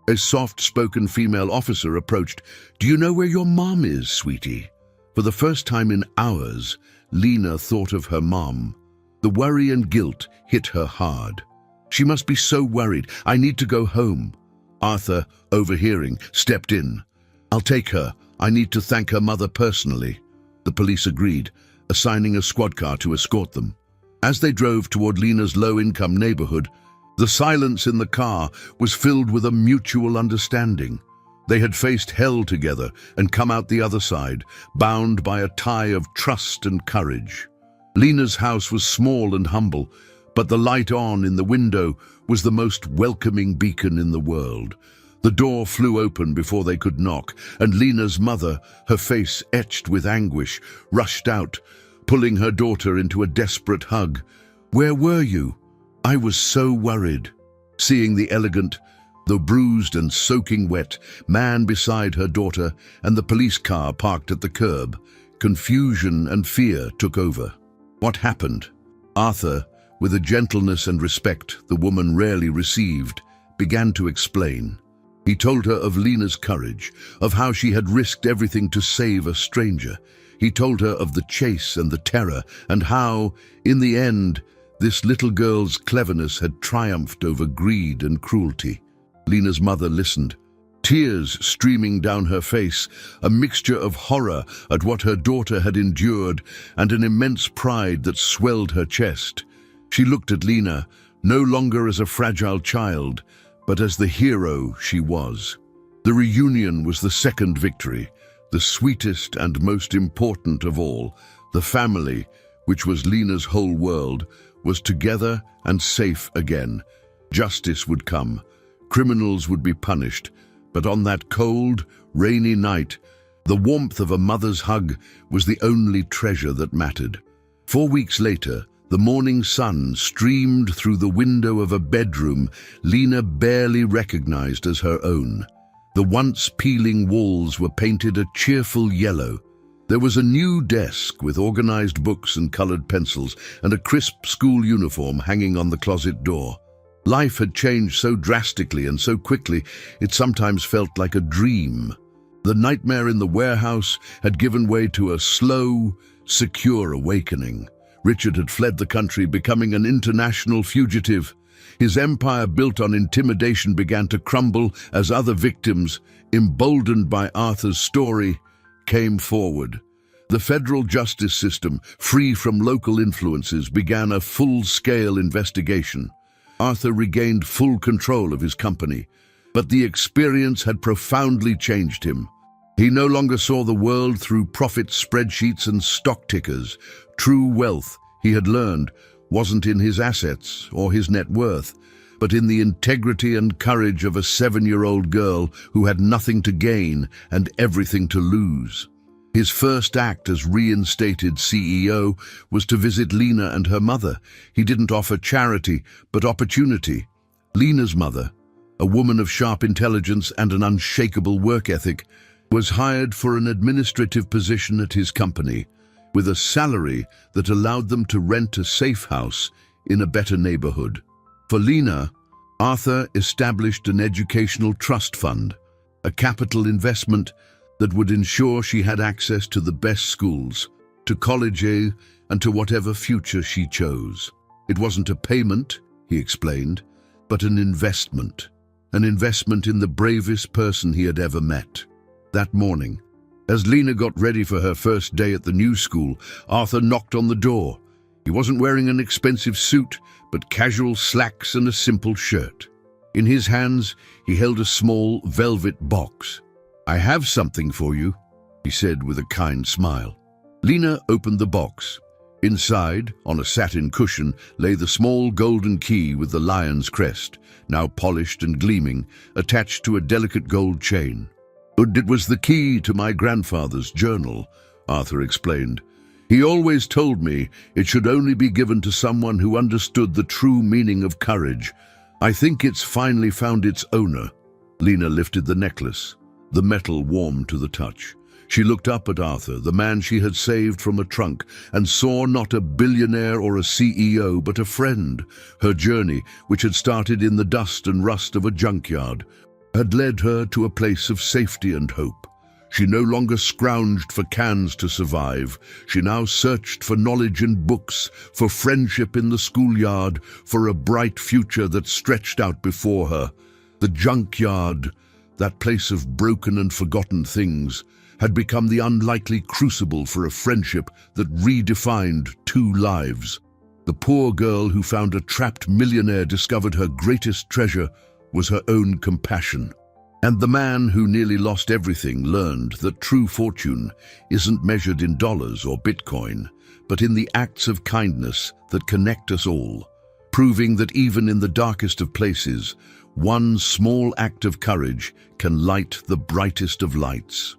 a soft-spoken female officer approached. "Do you know where your mom is, sweetie?" For the first time in hours, Lena thought of her mom. The worry and guilt hit her hard. "She must be so worried. I need to go home." Arthur, overhearing, stepped in. "I'll take her. I need to thank her mother personally." The police agreed, assigning a squad car to escort them. As they drove toward Lena's low-income neighborhood, the silence in the car was filled with a mutual understanding. They had faced hell together and come out the other side, bound by a tie of trust and courage. Lena's house was small and humble, but the light on in the window was the most welcoming beacon in the world. The door flew open before they could knock, and Lena's mother, her face etched with anguish, rushed out, pulling her daughter into a desperate hug. "Where were you? I was so worried." Seeing the elegant, though bruised and soaking wet, man beside her daughter and the police car parked at the curb, confusion and fear took over. What happened? Arthur, with a gentleness and respect the woman rarely received, began to explain. He told her of Lena's courage, of how she had risked everything to save a stranger. He told her of the chase and the terror, and how, in the end, this little girl's cleverness had triumphed over greed and cruelty. Lena's mother listened, tears streaming down her face, a mixture of horror at what her daughter had endured and an immense pride that swelled her chest. She looked at Lena, no longer as a fragile child, but as the hero she was. The reunion was the second victory, the sweetest and most important of all. The family, which was Lena's whole world, was together and safe again. Justice would come. Criminals would be punished. But on that cold, rainy night, the warmth of a mother's hug was the only treasure that mattered. 4 weeks later, the morning sun streamed through the window of a bedroom Lena barely recognized as her own. The once peeling walls were painted a cheerful yellow. There was a new desk with organized books and colored pencils and a crisp school uniform hanging on the closet door. Life had changed so drastically and so quickly, it sometimes felt like a dream. The nightmare in the warehouse had given way to a slow, secure awakening. Richard had fled the country, becoming an international fugitive. His empire built on intimidation began to crumble as other victims, emboldened by Arthur's story, came forward. The federal justice system, free from local influences, began a full-scale investigation. Arthur regained full control of his company, but the experience had profoundly changed him. He no longer saw the world through profit spreadsheets and stock tickers. True wealth, he had learned, wasn't in his assets or his net worth, but in the integrity and courage of a 7-year-old girl who had nothing to gain and everything to lose. His first act as reinstated CEO was to visit Lena and her mother. He didn't offer charity, but opportunity. Lena's mother, a woman of sharp intelligence and an unshakable work ethic, was hired for an administrative position at his company, with a salary that allowed them to rent a safe house in a better neighborhood. For Lena, Arthur established an educational trust fund, a capital investment that would ensure she had access to the best schools, to college and to whatever future she chose. It wasn't a payment, he explained, but an investment in the bravest person he had ever met. That morning, as Lena got ready for her first day at the new school, Arthur knocked on the door. He wasn't wearing an expensive suit, but casual slacks and a simple shirt. In his hands, he held a small velvet box. "I have something for you," he said with a kind smile. Lena opened the box. Inside, on a satin cushion, lay the small golden key with the lion's crest, now polished and gleaming, attached to a delicate gold chain. "It was the key to my grandfather's journal," Arthur explained. "He always told me it should only be given to someone who understood the true meaning of courage. I think it's finally found its owner." Lena lifted the necklace. The metal warmed to the touch. She looked up at Arthur, the man she had saved from a trunk, and saw not a billionaire or a CEO, but a friend. Her journey, which had started in the dust and rust of a junkyard, had led her to a place of safety and hope. She no longer scrounged for cans to survive. She now searched for knowledge in books, for friendship in the schoolyard, for a bright future that stretched out before her. The junkyard, that place of broken and forgotten things, had become the unlikely crucible for a friendship that redefined two lives. The poor girl who found a trapped millionaire discovered her greatest treasure was her own compassion. And the man who nearly lost everything learned that true fortune isn't measured in dollars or Bitcoin, but in the acts of kindness that connect us all, proving that even in the darkest of places, one small act of courage can light the brightest of lights.